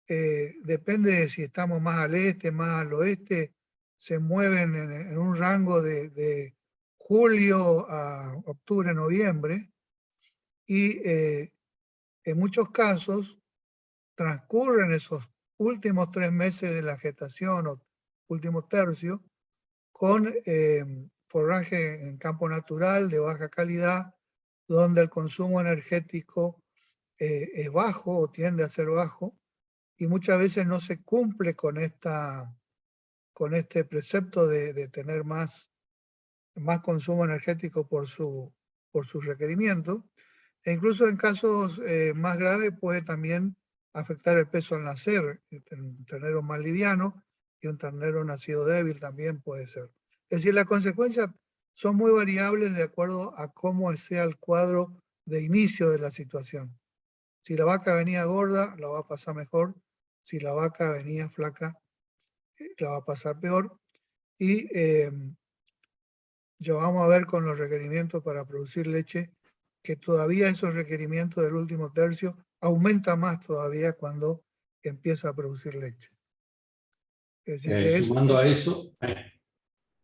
depende de si estamos más al este, más al oeste, se mueven en un rango de julio a octubre, noviembre, y en muchos casos transcurren esos últimos 3 meses de la gestación o último tercio con forraje en campo natural de baja calidad, donde el consumo energético es bajo o tiende a ser bajo, y muchas veces no se cumple con este precepto de tener más consumo energético por su requerimiento. E incluso en casos más graves puede también afectar el peso al nacer, un ternero más liviano y un ternero nacido débil también puede ser. Es decir, las consecuencias son muy variables de acuerdo a cómo sea el cuadro de inicio de la situación. Si la vaca venía gorda, la va a pasar mejor. Si la vaca venía flaca, la va a pasar peor. Y ya vamos a ver con los requerimientos para producir leche, que todavía esos requerimientos del último tercio aumentan más todavía cuando empieza a producir leche. Es decir, Sumando a eso,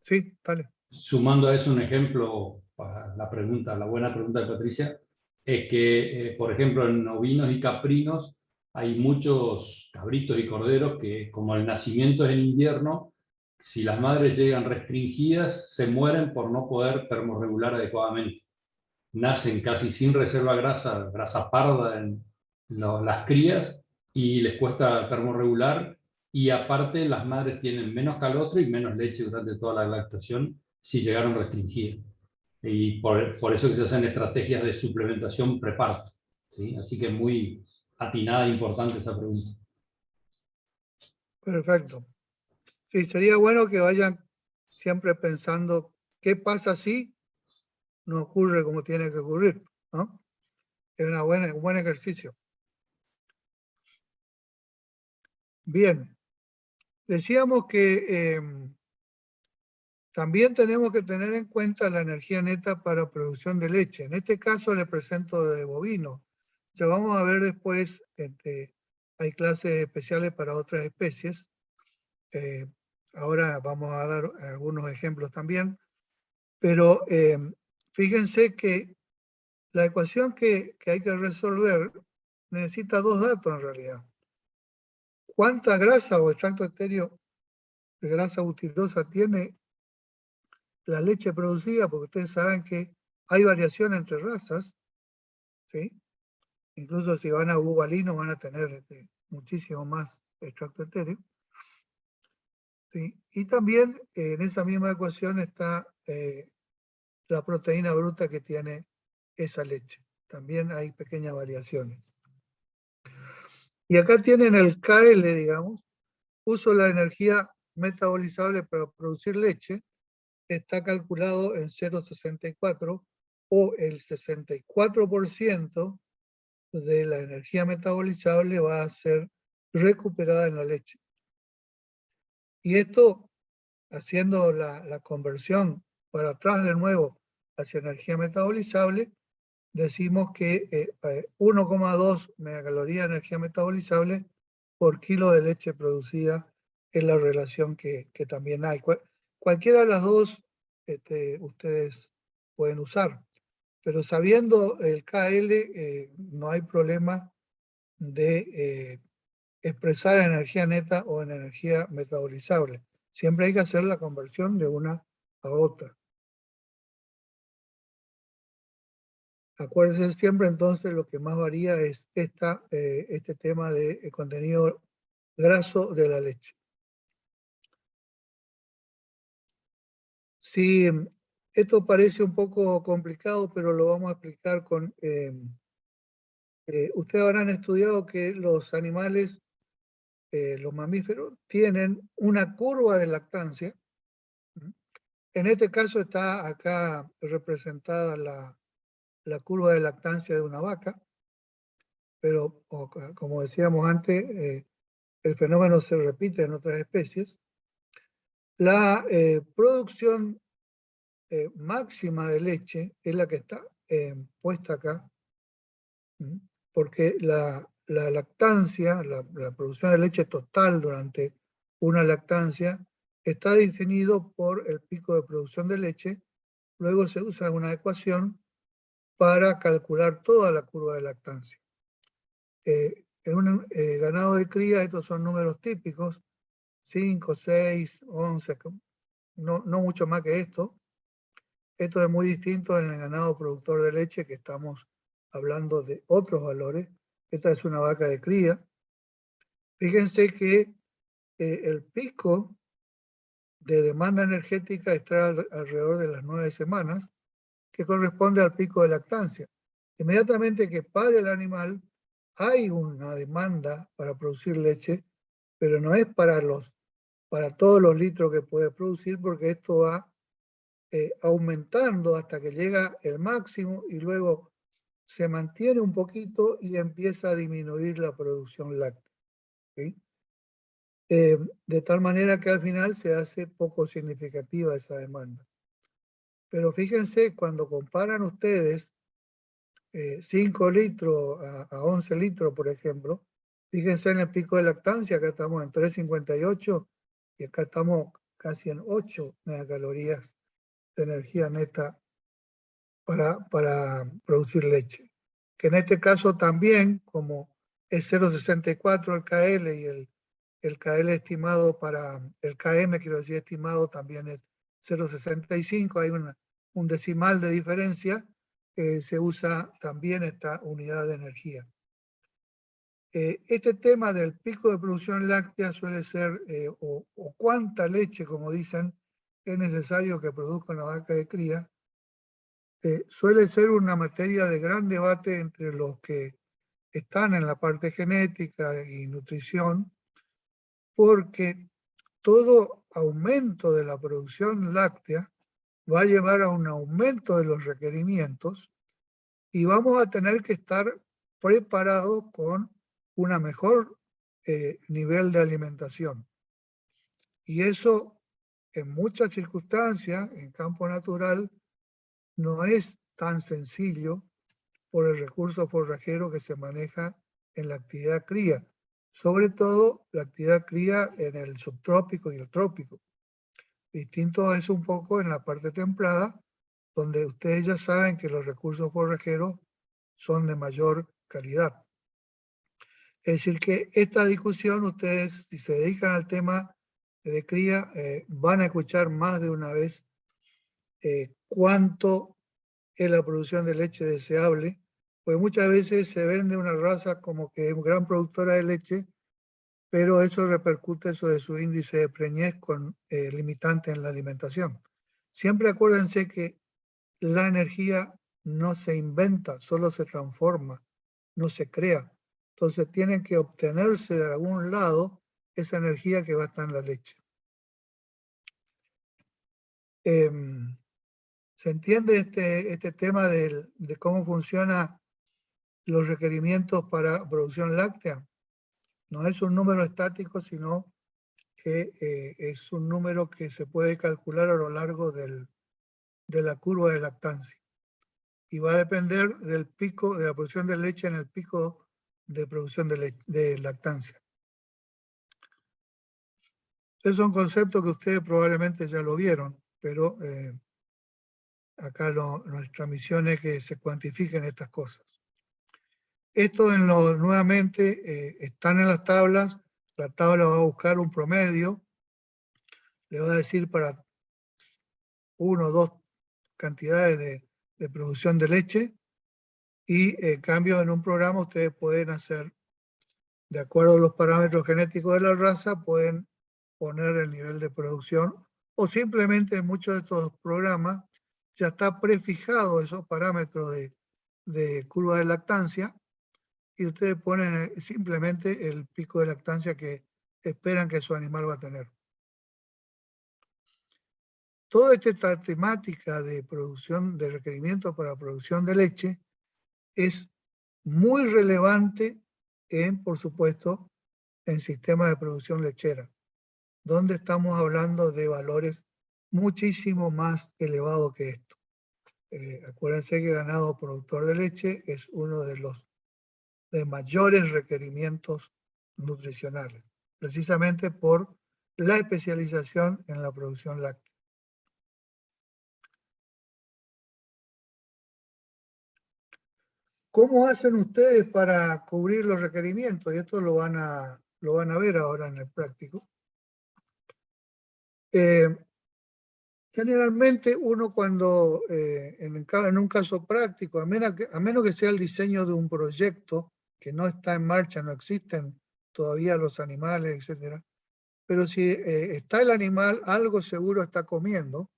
sí, dale. sumando a eso un ejemplo para la pregunta, la buena pregunta de Patricia, es que, por ejemplo, en ovinos y caprinos hay muchos cabritos y corderos que, como el nacimiento es en invierno, si las madres llegan restringidas, se mueren por no poder termorregular adecuadamente. Nacen casi sin reserva grasa parda en las crías, y les cuesta termorregular, y aparte las madres tienen menos calostro y menos leche durante toda la lactación si llegaron restringidas. Y por eso que se hacen estrategias de suplementación preparto, ¿sí? Así que muy atinada e importante esa pregunta. Perfecto. Sí, sería bueno que vayan siempre pensando qué pasa si no ocurre como tiene que ocurrir, ¿no? Es un buen ejercicio. Bien. Decíamos que también tenemos que tener en cuenta la energía neta para producción de leche. En este caso le presento de bovino, Ya vamos a ver después, hay clases especiales para otras especies. Ahora vamos a dar algunos ejemplos también, pero fíjense que la ecuación que hay que resolver necesita dos datos en realidad. ¿Cuánta grasa o extracto etéreo de grasa butirosa tiene la leche producida? Porque ustedes saben que hay variación entre razas, ¿sí? Incluso si van a bubalino van a tener muchísimo más extracto etéreo. ¿Sí? Y también en esa misma ecuación está la proteína bruta que tiene esa leche. También hay pequeñas variaciones. Y acá tienen el KL, digamos, uso la energía metabolizable para producir leche, está calculado en 0,64 o el 64% de la energía metabolizable va a ser recuperada en la leche. Y esto, haciendo la conversión para atrás de nuevo hacia energía metabolizable, decimos que 1,2 megacalorías de energía metabolizable por kilo de leche producida es la relación que también hay. Cualquiera de las dos ustedes pueden usar, pero sabiendo el KL no hay problema de expresar energía neta o en energía metabolizable. Siempre hay que hacer la conversión de una a otra. Acuérdense siempre entonces lo que más varía es este tema de contenido graso de la leche. Sí, esto parece un poco complicado, pero lo vamos a explicar con... ustedes habrán estudiado que los animales, los mamíferos, tienen una curva de lactancia. En este caso está acá representada la curva de lactancia de una vaca, pero como decíamos antes, el fenómeno se repite en otras especies. La producción máxima de leche es la que está puesta acá, porque la lactancia, la producción de leche total durante una lactancia está definido por el pico de producción de leche. Luego se usa una ecuación para calcular toda la curva de lactancia. En un ganado de cría estos son números típicos, 5, 6, 11, no mucho más que esto. Esto es muy distinto en el ganado productor de leche, que estamos hablando de otros valores. Esta es una vaca de cría. Fíjense que el pico de demanda energética está alrededor de las 9 semanas, que corresponde al pico de lactancia. Inmediatamente que pare el animal, hay una demanda para producir leche, pero no es para todos los litros que puede producir, porque esto va aumentando hasta que llega el máximo y luego se mantiene un poquito y empieza a disminuir la producción láctea. ¿Sí? De tal manera que al final se hace poco significativa esa demanda. Pero fíjense, cuando comparan ustedes 5 litros a 11 litros, por ejemplo, fíjense en el pico de lactancia, acá estamos en 3,58 y acá estamos casi en 8 megacalorías de energía neta para producir leche. Que en este caso también, como es 0,64 el KL y el KL estimado para, el KM quiero decir estimado también es 0,65, hay un decimal de diferencia, se usa también esta unidad de energía. Este tema del pico de producción láctea suele ser, o cuánta leche, como dicen, es necesario que produzca una vaca de cría, suele ser una materia de gran debate entre los que están en la parte genética y nutrición, porque todo aumento de la producción láctea va a llevar a un aumento de los requerimientos y vamos a tener que estar preparados con una mejor nivel de alimentación. Y eso, en muchas circunstancias, en campo natural, no es tan sencillo, por el recurso forrajero que se maneja en la actividad cría, sobre todo la actividad cría en el subtrópico y el trópico. Distinto es un poco en la parte templada, donde ustedes ya saben que los recursos forrajeros son de mayor calidad. Es decir, que esta discusión, ustedes, si se dedican al tema de cría, van a escuchar más de una vez cuánto es la producción de leche deseable, pues muchas veces se vende una raza como que es gran productora de leche, pero eso repercute sobre su índice de preñez con limitante en la alimentación. Siempre acuérdense que la energía no se inventa, solo se transforma, no se crea. Entonces tienen que obtenerse de algún lado esa energía que va a estar en la leche. ¿Se entiende este tema de cómo funcionan los requerimientos para producción láctea? No es un número estático, sino que es un número que se puede calcular a lo largo de la curva de lactancia. Y va a depender del pico de la producción de leche en el pico de producción de lactancia. Esos son conceptos que ustedes probablemente ya lo vieron, pero acá nuestra misión es que se cuantifiquen estas cosas. Esto nuevamente están en las tablas. La tabla va a buscar un promedio. Le va a decir para 1 o 2 cantidades de producción de leche. Y en cambio en un programa ustedes pueden hacer, de acuerdo a los parámetros genéticos de la raza, pueden poner el nivel de producción, o simplemente en muchos de estos programas ya está prefijado esos parámetros de curva de lactancia, y ustedes ponen simplemente el pico de lactancia que esperan que su animal va a tener. Toda esta temática de producción, de requerimientos para producción de leche, es muy relevante por supuesto, en sistemas de producción lechera, donde estamos hablando de valores muchísimo más elevados que esto. Acuérdense que ganado productor de leche es uno de los mayores requerimientos nutricionales, precisamente por la especialización en la producción láctea. ¿Cómo hacen ustedes para cubrir los requerimientos? Y esto lo van a ver ahora en el práctico. Generalmente uno cuando, en un caso práctico, a menos que sea el diseño de un proyecto que no está en marcha, no existen todavía los animales, etc. Pero si está el animal, algo seguro está comiendo.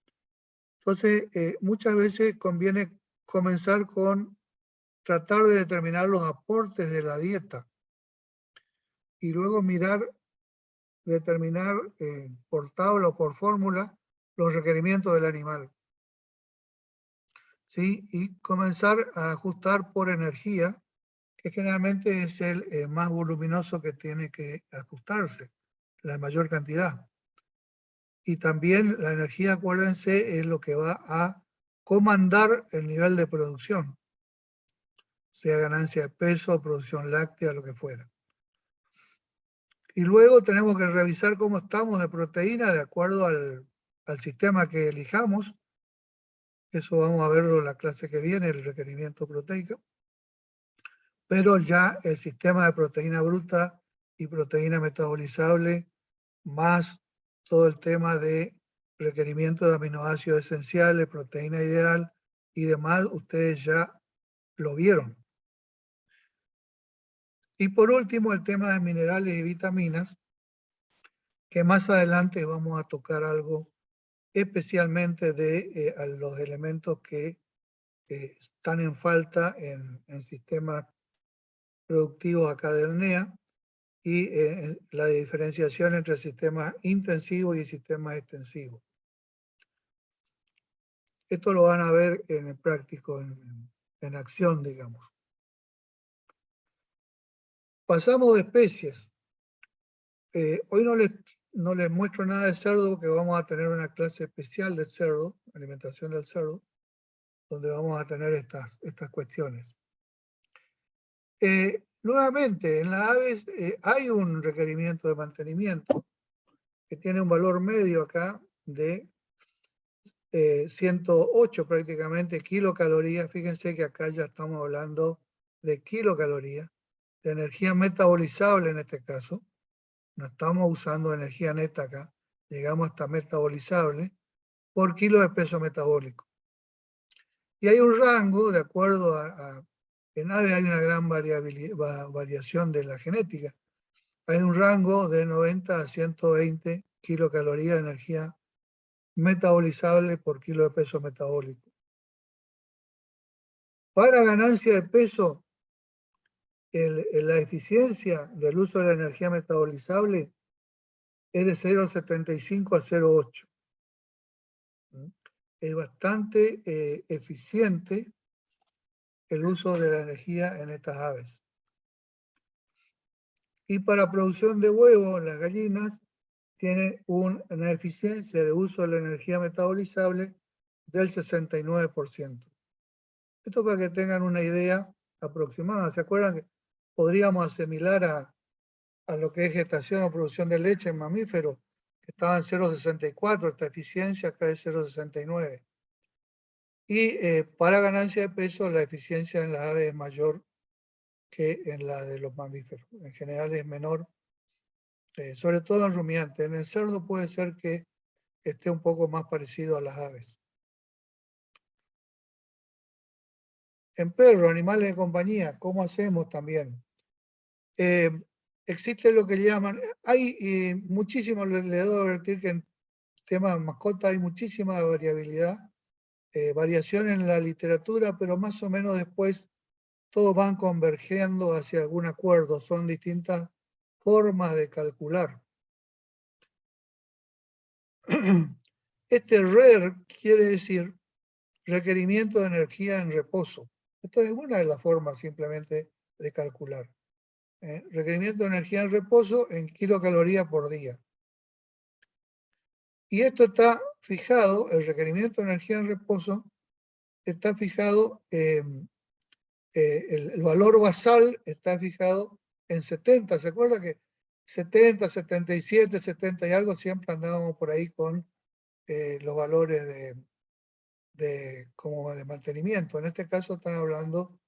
Entonces, muchas veces conviene comenzar con tratar de determinar los aportes de la dieta y luego determinar por tabla o por fórmula los requerimientos del animal. ¿Sí? Y comenzar a ajustar por energía, que generalmente es el más voluminoso que tiene que ajustarse, la mayor cantidad. Y también la energía, acuérdense, es lo que va a comandar el nivel de producción, sea ganancia de peso, producción láctea, lo que fuera. Y luego tenemos que revisar cómo estamos de proteína de acuerdo al sistema que elijamos. Eso vamos a verlo en la clase que viene, el requerimiento proteico. Pero ya el sistema de proteína bruta y proteína metabolizable, más todo el tema de requerimiento de aminoácidos esenciales, proteína ideal y demás, ustedes ya lo vieron. Y por último, el tema de minerales y vitaminas, que más adelante vamos a tocar algo especialmente de los elementos que están en falta en sistemas productivos acá del NEA, y la diferenciación entre sistemas intensivos y sistemas extensivos. Esto lo van a ver en el práctico, en acción, digamos. Pasamos de especies. Hoy no les muestro nada de cerdo, porque vamos a tener una clase especial de cerdo, alimentación del cerdo, donde vamos a tener estas cuestiones. Nuevamente, en las aves hay un requerimiento de mantenimiento que tiene un valor medio acá de 108 prácticamente kilocalorías. Fíjense que acá ya estamos hablando de kilocalorías, de energía metabolizable en este caso. No estamos usando energía neta acá, llegamos hasta metabolizable por kilo de peso metabólico. Y hay un rango, de acuerdo en aves hay una gran variación de la genética. Hay un rango de 90 a 120 kilocalorías de energía metabolizable por kilo de peso metabólico. Para ganancia de peso, la eficiencia del uso de la energía metabolizable es de 0,75 a 0,8. Es bastante eficiente el uso de la energía en estas aves. Y para producción de huevos, las gallinas tiene una eficiencia de uso de la energía metabolizable del 69%. Esto para que tengan una idea aproximada. ¿Se acuerdan que podríamos asimilar a lo que es gestación o producción de leche en mamíferos? Que estaba en 0,64, esta eficiencia acá es 0,69. Y para ganancia de peso, la eficiencia en las aves es mayor que en la de los mamíferos. En general es menor, sobre todo en rumiantes. En el cerdo puede ser que esté un poco más parecido a las aves. En perros, animales de compañía, ¿cómo hacemos también? Existe lo que llaman, hay muchísimo, le debo advertir que en temas de mascota hay muchísima variabilidad, variación en la literatura, pero más o menos después todos van convergiendo hacia algún acuerdo, son distintas formas de calcular. Este RER quiere decir requerimiento de energía en reposo. Esto es una de las formas simplemente de calcular. Requerimiento de energía en reposo en kilocalorías por día. Y esto está fijado, el requerimiento de energía en reposo, está fijado, el valor basal está fijado en 70. ¿Se acuerda que 70, 77, 70 y algo siempre andábamos por ahí con los valores como de mantenimiento? En este caso están hablando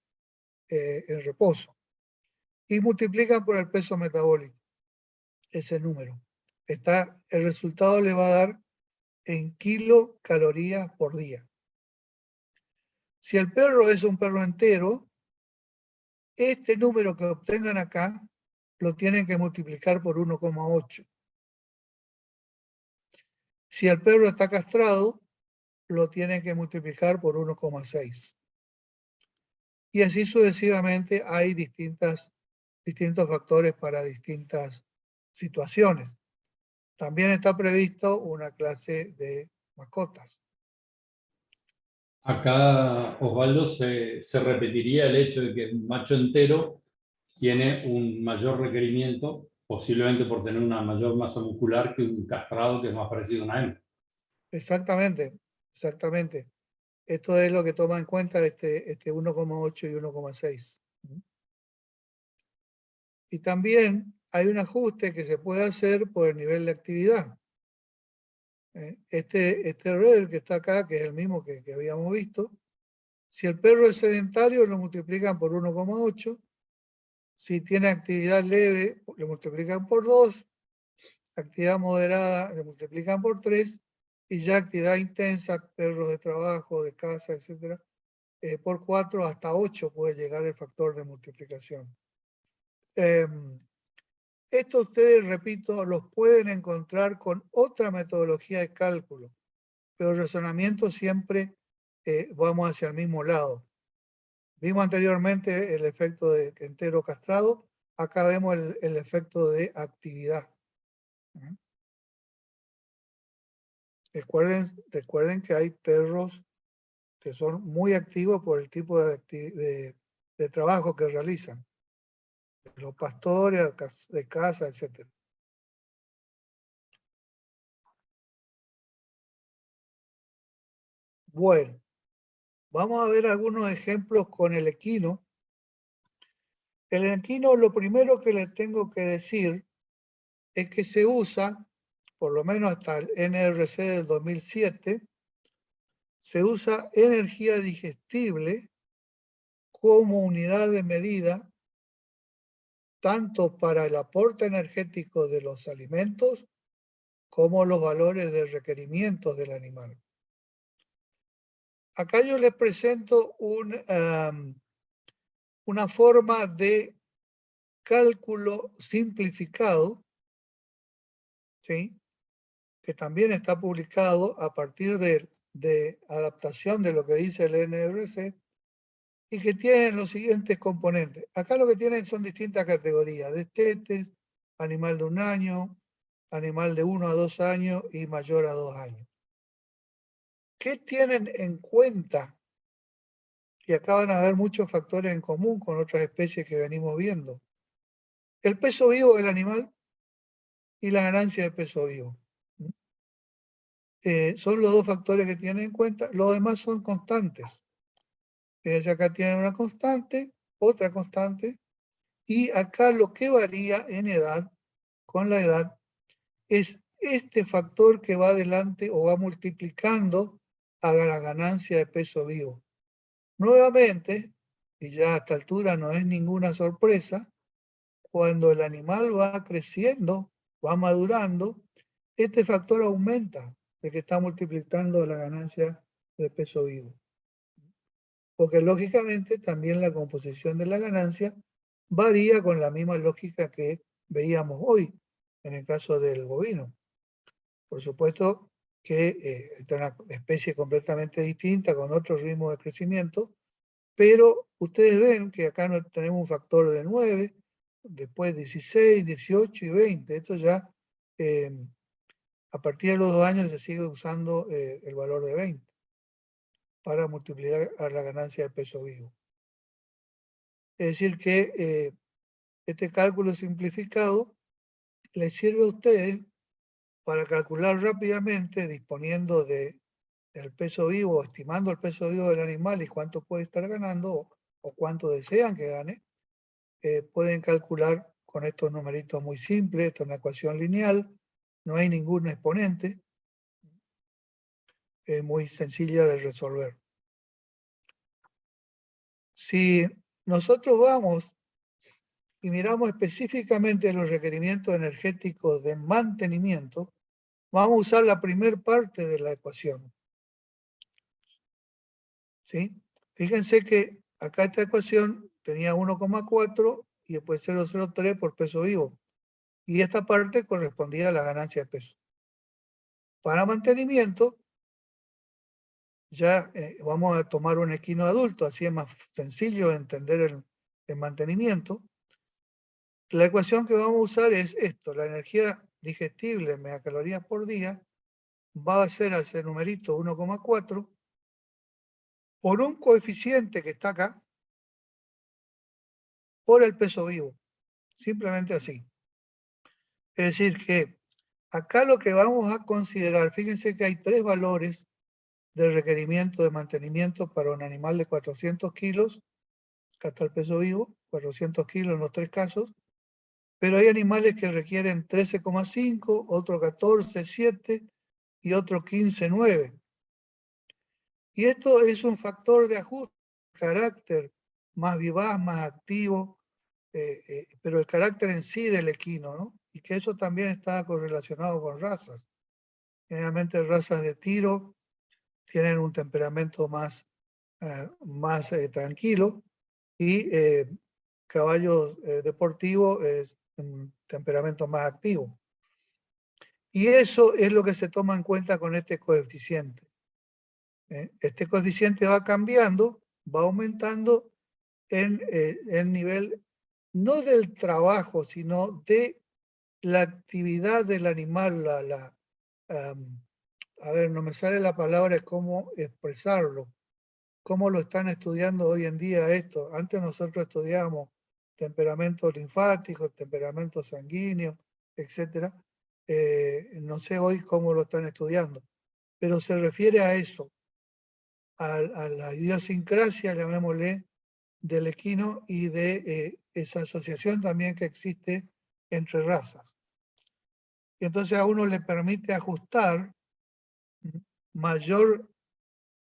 en reposo. Y multiplican por el peso metabólico ese número. El resultado le va a dar en kilocalorías por día. Si el perro es un perro entero, este número que obtengan acá lo tienen que multiplicar por 1,8. Si el perro está castrado, lo tienen que multiplicar por 1,6. Y así sucesivamente hay distintos factores para distintas situaciones. También está previsto una clase de mascotas. Acá, Osvaldo, se repetiría el hecho de que un macho entero tiene un mayor requerimiento, posiblemente por tener una mayor masa muscular que un castrado que es más parecido a una hembra. Exactamente, exactamente. Esto es lo que toma en cuenta este 1,8 y 1,6. Y también hay un ajuste que se puede hacer por el nivel de actividad. Este RER que está acá, que es el mismo que habíamos visto, si el perro es sedentario lo multiplican por 1,8, si tiene actividad leve lo multiplican por 2, actividad moderada lo multiplican por 3, y ya actividad intensa, perros de trabajo, de casa, etc., por 4 hasta 8 puede llegar el factor de multiplicación. Esto ustedes, repito, los pueden encontrar con otra metodología de cálculo, pero el razonamiento siempre vamos hacia el mismo lado. Vimos anteriormente el efecto de entero castrado, acá vemos el efecto de actividad. Recuerden que hay perros que son muy activos por el tipo de trabajo que realizan. Los pastores de casa, etc. Bueno, vamos a ver algunos ejemplos con el equino. El equino, lo primero que le tengo que decir es que se usa, por lo menos hasta el NRC del 2007, se usa energía digestible como unidad de medida tanto para el aporte energético de los alimentos como los valores de requerimientos del animal. Acá yo les presento una forma de cálculo simplificado, ¿sí?, que también está publicado a partir de adaptación de lo que dice el NRC y que tienen los siguientes componentes. Acá lo que tienen son distintas categorías: destetes, animal de 1 año, animal de 1 a 2 años y mayor a 2 años. ¿Qué tienen en cuenta? Y acá van a haber muchos factores en común con otras especies que venimos viendo. El peso vivo del animal y la ganancia de peso vivo. Son los dos factores que tienen en cuenta. Los demás son constantes. Fíjense, acá tienen una constante, otra constante, y acá lo que varía en edad, con la edad, es este factor que va adelante o va multiplicando a la ganancia de peso vivo. Nuevamente, y ya a esta altura no es ninguna sorpresa, cuando el animal va creciendo, va madurando, este factor aumenta, de que está multiplicando la ganancia de peso vivo. Porque lógicamente también la composición de la ganancia varía con la misma lógica que veíamos hoy en el caso del bovino. Por supuesto que es una especie completamente distinta, con otro ritmo de crecimiento, pero ustedes ven que acá no tenemos un factor de 9, después 16, 18 y 20. Esto ya, a partir de los 2 años, se sigue usando el valor de 20 para multiplicar la ganancia de peso vivo. Es decir que este cálculo simplificado les sirve a ustedes para calcular rápidamente, disponiendo del peso vivo, estimando el peso vivo del animal y cuánto puede estar ganando o cuánto desean que gane. Pueden calcular con estos numeritos muy simples. Esta es una ecuación lineal, no hay ningún exponente, es muy sencilla de resolver. Si nosotros vamos y miramos específicamente los requerimientos energéticos de mantenimiento, vamos a usar la primera parte de la ecuación. ¿Sí? Fíjense que acá esta ecuación tenía 1,4 y después 0,03 por peso vivo. Y esta parte correspondía a la ganancia de peso. Para mantenimiento, ya vamos a tomar un equino adulto, así es más sencillo entender el mantenimiento. La ecuación que vamos a usar es esto: la energía digestible en megacalorías por día va a ser ese numerito 1,4 por un coeficiente que está acá por el peso vivo. Simplemente así. Es decir que acá lo que vamos a considerar, fíjense que hay 3 valores de requerimiento de mantenimiento para un animal de 400 kilos. Acá está el peso vivo, 400 kilos en los 3 casos. Pero hay animales que requieren 13,5, otro 14,7 y otro 15,9. Y esto es un factor de ajuste, carácter más vivaz, más activo, pero el carácter en sí del equino, ¿no? Y que eso también está correlacionado con razas. Generalmente razas de tiro tienen un temperamento más tranquilo, y caballos deportivos es un temperamento más activo. Y eso es lo que se toma en cuenta con este coeficiente. Este coeficiente va cambiando, va aumentando en el nivel, no del trabajo, sino de la actividad del animal. A ver, no me sale la palabra, es cómo expresarlo. ¿Cómo lo están estudiando hoy en día esto? Antes nosotros estudiábamos temperamento linfático, temperamento sanguíneo, etc. No sé hoy cómo lo están estudiando, pero se refiere a eso, a la idiosincrasia, llamémosle, del equino y de esa asociación también que existe entre razas. Y entonces a uno le permite ajustar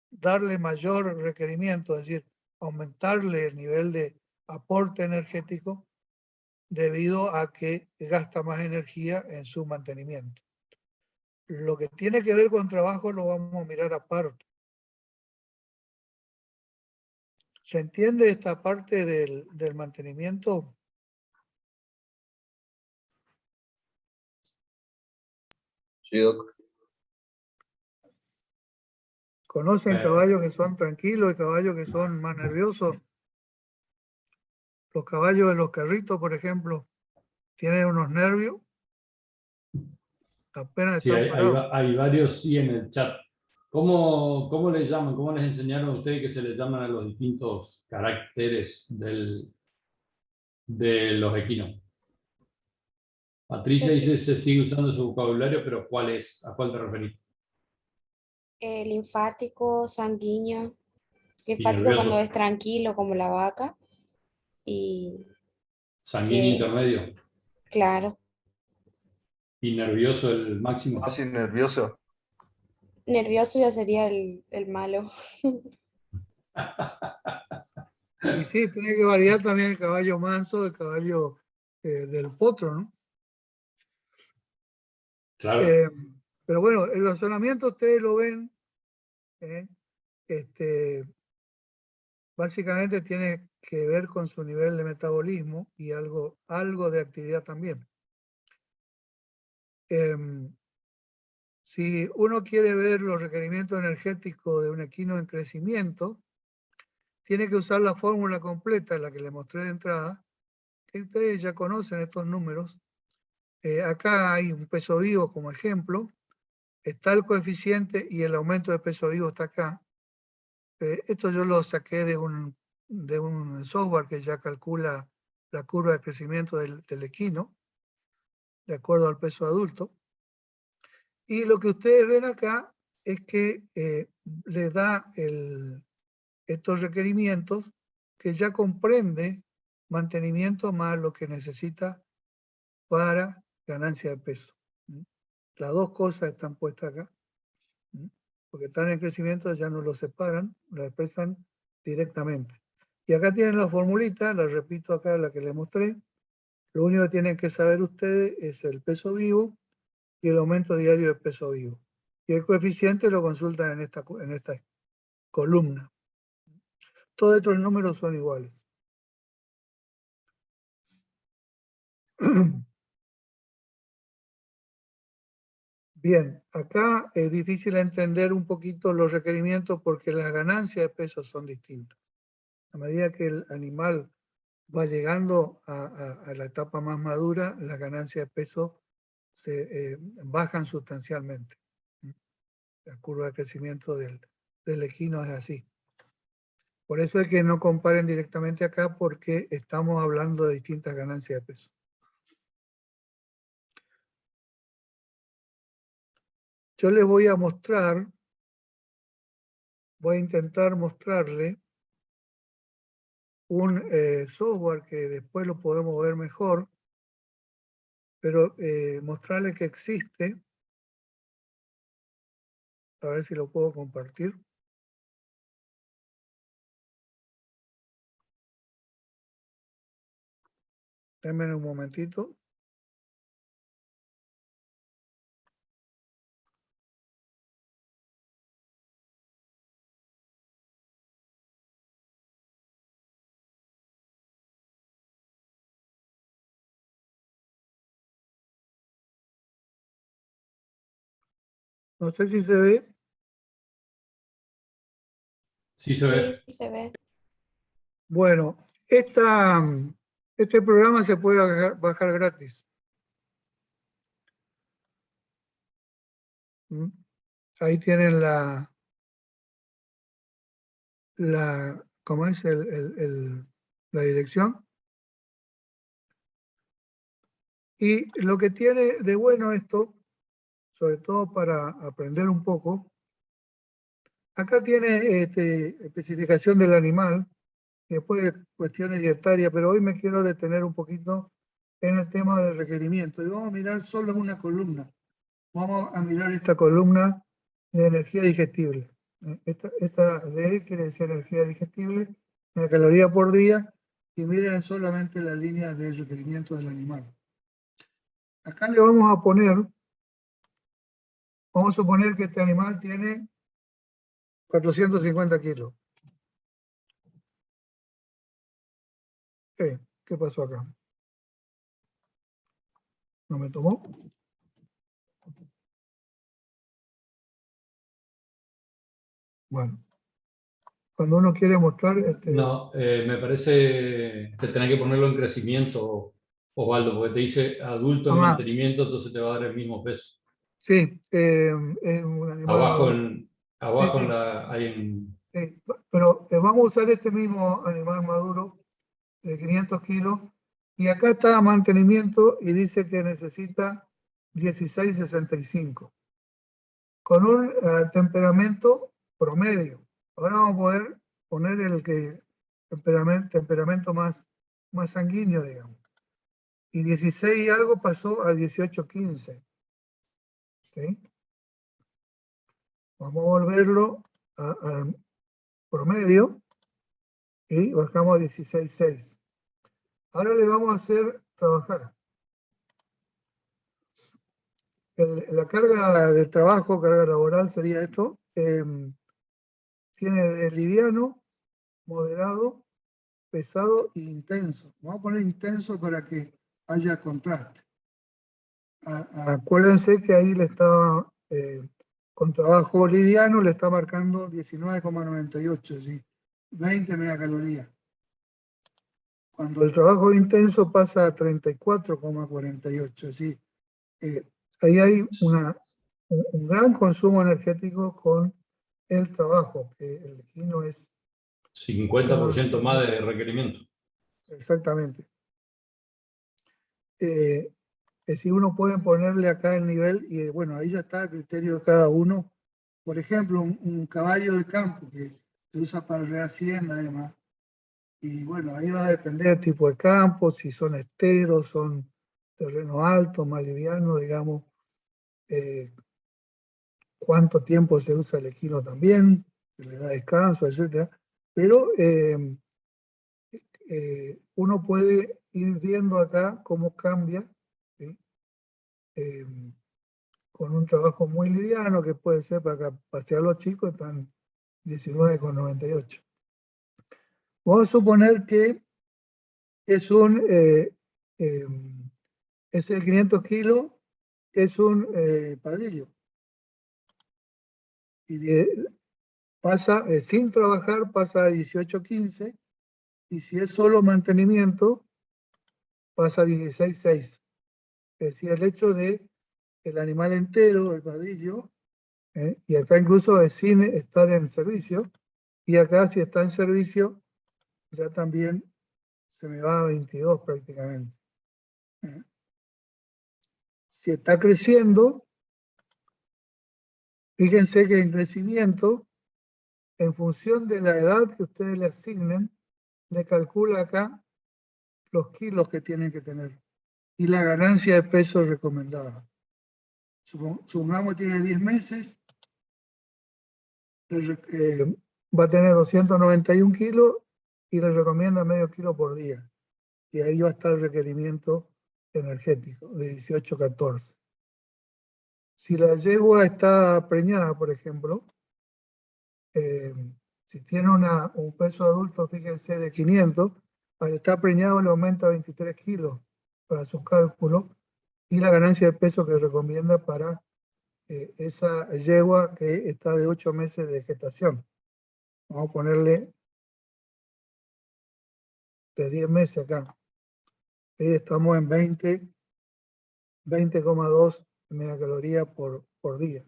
darle mayor requerimiento, es decir, aumentarle el nivel de aporte energético debido a que gasta más energía en su mantenimiento. Lo que tiene que ver con trabajo lo vamos a mirar aparte. ¿Se entiende esta parte del mantenimiento? Sí, Doc. ¿Conocen caballos que son tranquilos y caballos que son más nerviosos? Los caballos de los carritos, por ejemplo, tienen unos nervios, apenas Sí, están parados. hay varios sí en el chat. ¿Cómo le llaman? ¿Cómo les enseñaron a ustedes que se les llaman a los distintos caracteres de los equinos? Patricia dice se sigue usando su vocabulario, pero ¿a cuál te referís? Linfático, sanguíneo. Y Linfático cuando nervioso. es tranquilo, como la vaca. Y Sanguíneo que, intermedio. claro, Y nervioso el máximo. Así nervioso. nervioso ya sería el malo. Y sí, tiene que variar también el caballo manso del caballo del potro, ¿no? Claro. Pero bueno, el razonamiento ustedes lo ven, básicamente tiene que ver con su nivel de metabolismo y algo de actividad también. Si uno quiere ver los requerimientos energéticos de un equino en crecimiento, tiene que usar la fórmula completa, la que le mostré de entrada, que ustedes ya conocen estos números. Acá hay un peso vivo como ejemplo, está el coeficiente y el aumento de peso vivo está acá. Esto yo lo saqué de un software que ya calcula la curva de crecimiento del equino, de acuerdo al peso adulto. Y lo que ustedes ven acá es que le da estos requerimientos que ya comprende mantenimiento más lo que necesita para ganancia de peso. Las dos cosas están puestas acá, porque están en crecimiento, ya no lo separan, lo expresan directamente. Y acá tienen la formulita, la repito acá, la que les mostré. Lo único que tienen que saber ustedes es el peso vivo y el aumento diario de peso vivo. Y el coeficiente lo consultan en esta columna. Todos estos números son iguales. Bien, acá es difícil entender un poquito los requerimientos porque las ganancias de peso son distintas. A medida que el animal va llegando a la etapa más madura, las ganancias de peso se bajan sustancialmente. La curva de crecimiento del equino es así. Por eso es que no comparen directamente acá porque estamos hablando de distintas ganancias de peso. Yo les voy a mostrar, voy a intentar mostrarle un software que después lo podemos ver mejor, pero mostrarle que existe. A ver si lo puedo compartir. Denme un momentito. No sé si se ve. Sí se ve. Sí, se ve. Bueno, este programa se puede bajar gratis. Ahí tienen ¿cómo es? La dirección. Y lo que tiene de bueno esto, sobre todo para aprender un poco, acá tiene especificación del animal, y después cuestiones dietarias, pero hoy me quiero detener un poquito en el tema del requerimiento. Y vamos a mirar solo una columna. Vamos a mirar esta columna de energía digestible. Esta D quiere decir energía digestible, la caloría por día, y miren solamente la línea de requerimiento del animal. Acá le vamos a poner, vamos a suponer que este animal tiene 450 kilos. ¿Qué pasó acá? ¿No me tomó? Bueno, cuando uno quiere mostrar... No, me parece que tenés que ponerlo en crecimiento, Osvaldo, porque te dice adulto en mantenimiento, entonces te va a dar el mismo peso. Sí, es un animal... Abajo sí, hay en... sí, pero vamos a usar este mismo animal maduro de 500 kilos, y acá está mantenimiento y dice que necesita 1665, con un temperamento promedio. Ahora vamos a poder poner el temperamento más sanguíneo, digamos. Y 16 y algo pasó a 18-15. ¿Sí? Vamos a volverlo al promedio y bajamos a 16.6. Ahora le vamos a hacer trabajar. La carga de trabajo, carga laboral sería esto. Tiene de liviano, moderado, pesado e intenso. Vamos a poner intenso para que haya contraste. Acuérdense que ahí le está, con trabajo liviano, le está marcando 19,98, ¿sí? 20 megacalorías. Cuando el trabajo intenso pasa a 34,48, ¿sí? Ahí hay un gran consumo energético con el trabajo, que el equino es... 50% más de requerimiento. Exactamente. Si uno puede ponerle acá el nivel, y bueno, ahí ya está a criterio de cada uno. Por ejemplo, un caballo de campo que se usa para la hacienda además. Y bueno, ahí va a depender del tipo de campo, si son esteros, son terrenos altos, más livianos, digamos, cuánto tiempo se usa el equino también, se le da descanso, etc. Pero uno puede ir viendo acá cómo cambia, ¿sí? Con un trabajo muy liviano, que puede ser para pasear a los chicos, están 19,98. Vamos a suponer que es ese 500 kilos es un padrillo. Y pasa, sin trabajar, pasa a 18,15, y si es solo mantenimiento, pasa a 16,6. Es decir, el hecho de el animal entero, el padrillo, y acá incluso es sin estar en servicio, y acá si está en servicio, ya también se me va a 22 prácticamente. Si está creciendo, fíjense que en crecimiento, en función de la edad que ustedes le asignen, le calcula acá los kilos que tienen que tener y la ganancia de peso recomendada. Supongamos que tiene 10 meses, va a tener 291 kilos y le recomienda medio kilo por día. Y ahí va a estar el requerimiento energético de 18-14. Si la yegua está preñada, por ejemplo, si tiene un peso adulto, fíjense, de 500, al estar preñado le aumenta 23 kilos para sus cálculos, y la ganancia de peso que recomienda para esa yegua que está de 8 meses de gestación. Vamos a ponerle de 10 meses acá. Ahí estamos en 20,2 megacalorías por día.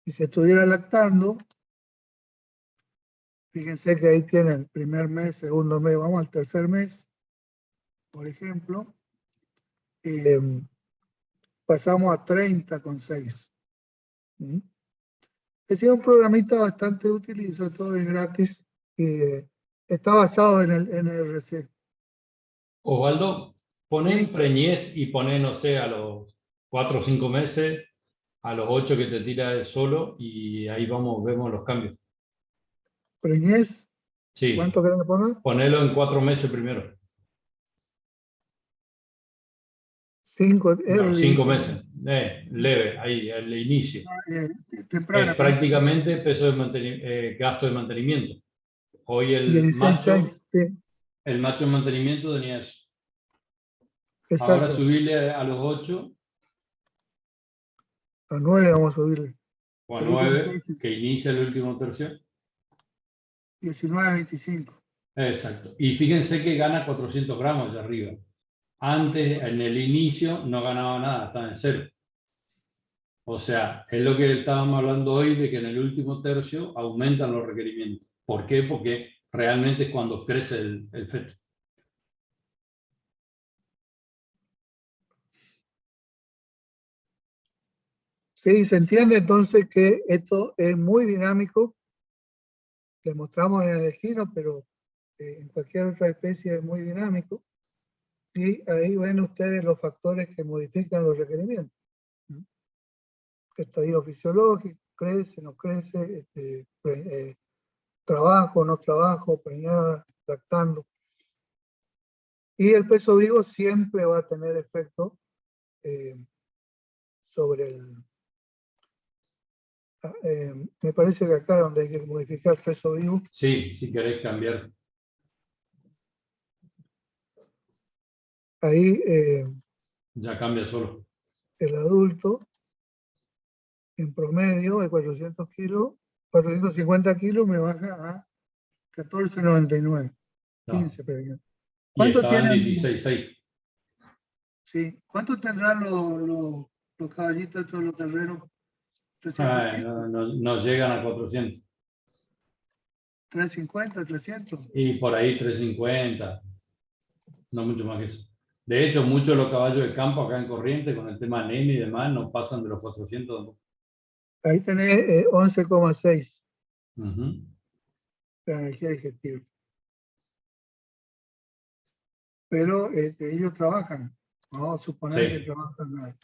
Si se estuviera lactando, fíjense que ahí tienen primer mes, segundo mes, vamos al tercer mes, por ejemplo, pasamos a 30,6. Es un programita bastante útil y sobre todo es gratis. Está basado en el NRC. Osvaldo, poné en preñez y poné, no sé, a los 4 o 5 meses, a los 8 que te tira él solo, y ahí vamos, vemos los cambios. Preñez, Sí, ¿cuánto querés que ponga? ponelo en 4 meses primero. 5, No, 5 meses. Leve, ahí, al inicio. temprana. Es prácticamente peso de gasto de mantenimiento. Hoy el 16, macho, 6, sí, el macho en mantenimiento tenía eso. Ahora exacto. subirle a los 8 A 9 vamos a subirle. o a El último 9, tercio, que inicia el último tercio. 19, 25. Exacto. Y fíjense que gana 400 gramos allá arriba. Antes, en el inicio, no ganaba nada, estaba en cero. O sea, es lo que estábamos hablando hoy, de que en el último tercio aumentan los requerimientos. ¿Por qué? Porque realmente es cuando crece el feto. Sí, se entiende entonces que esto es muy dinámico. Le mostramos en el equino, pero en cualquier otra especie es muy dinámico. Y ahí ven ustedes los factores que modifican los requerimientos. Estadio fisiológico, crece, no crece, trabajo, no trabajo, preñada, lactando. Y el peso vivo siempre va a tener efecto sobre el... me parece que acá donde hay que modificar el peso vivo, Sí, si querés cambiar. ahí Ya cambia solo. el adulto en promedio de 400 kilos, 450 kilos me baja a 14,99, No. 15, pero Y ¿cuánto estaba en tienen? 16,6. Sí, ¿cuánto tendrán los caballitos, estos, los terreros? 300 kilos, No llegan a 400. 350, 300. Y por ahí 350. No mucho más que eso. De hecho, muchos de los caballos de campo acá en Corrientes, con el tema nene y demás, no pasan de los 400. Ahí tenés 11,6 Ujú. de energía digestiva. Pero ellos trabajan, vamos a suponer que Sí. trabajan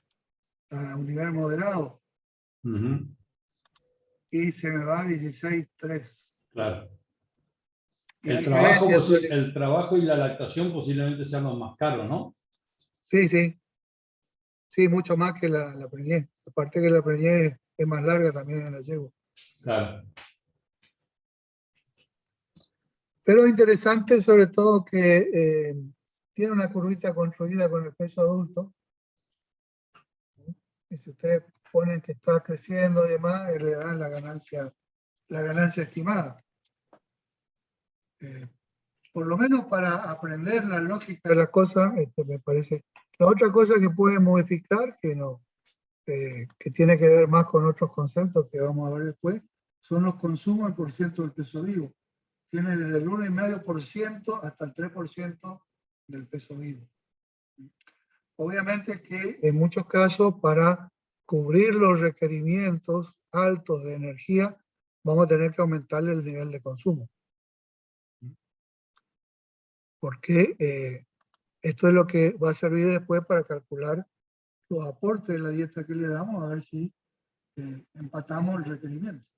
a un nivel moderado Ujú. y se me va a 16,3. Claro. Y hay que ver si eso es- El trabajo y la lactación posiblemente sean los más caros, ¿no? Sí, sí, sí, mucho más que la preñez. Aparte que la preñez es más larga también en la yegua. Claro. Pero interesante sobre todo que tiene una curvita construida con el peso adulto. Y si ustedes ponen que está creciendo y demás, le dan la ganancia estimada. Por lo menos para aprender la lógica de las cosas, me parece. La otra cosa que puede modificar, que tiene que ver más con otros conceptos que vamos a ver después, son los consumos por ciento del peso vivo. Tiene desde el 1,5% hasta el 3% del peso vivo. Obviamente que en muchos casos, para cubrir los requerimientos altos de energía, vamos a tener que aumentarle el nivel de consumo. Porque esto es lo que va a servir después para calcular los aportes de la dieta que le damos, a ver si empatamos el requerimiento.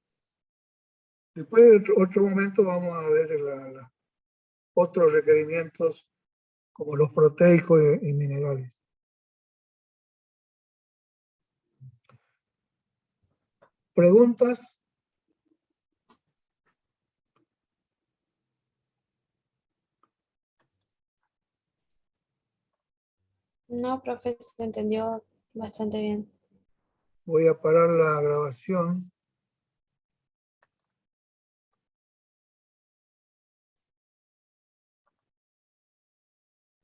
Después, en otro momento, vamos a ver otros requerimientos como los proteicos y minerales. ¿Preguntas? No, profe, se entendió bastante bien. Voy a parar la grabación.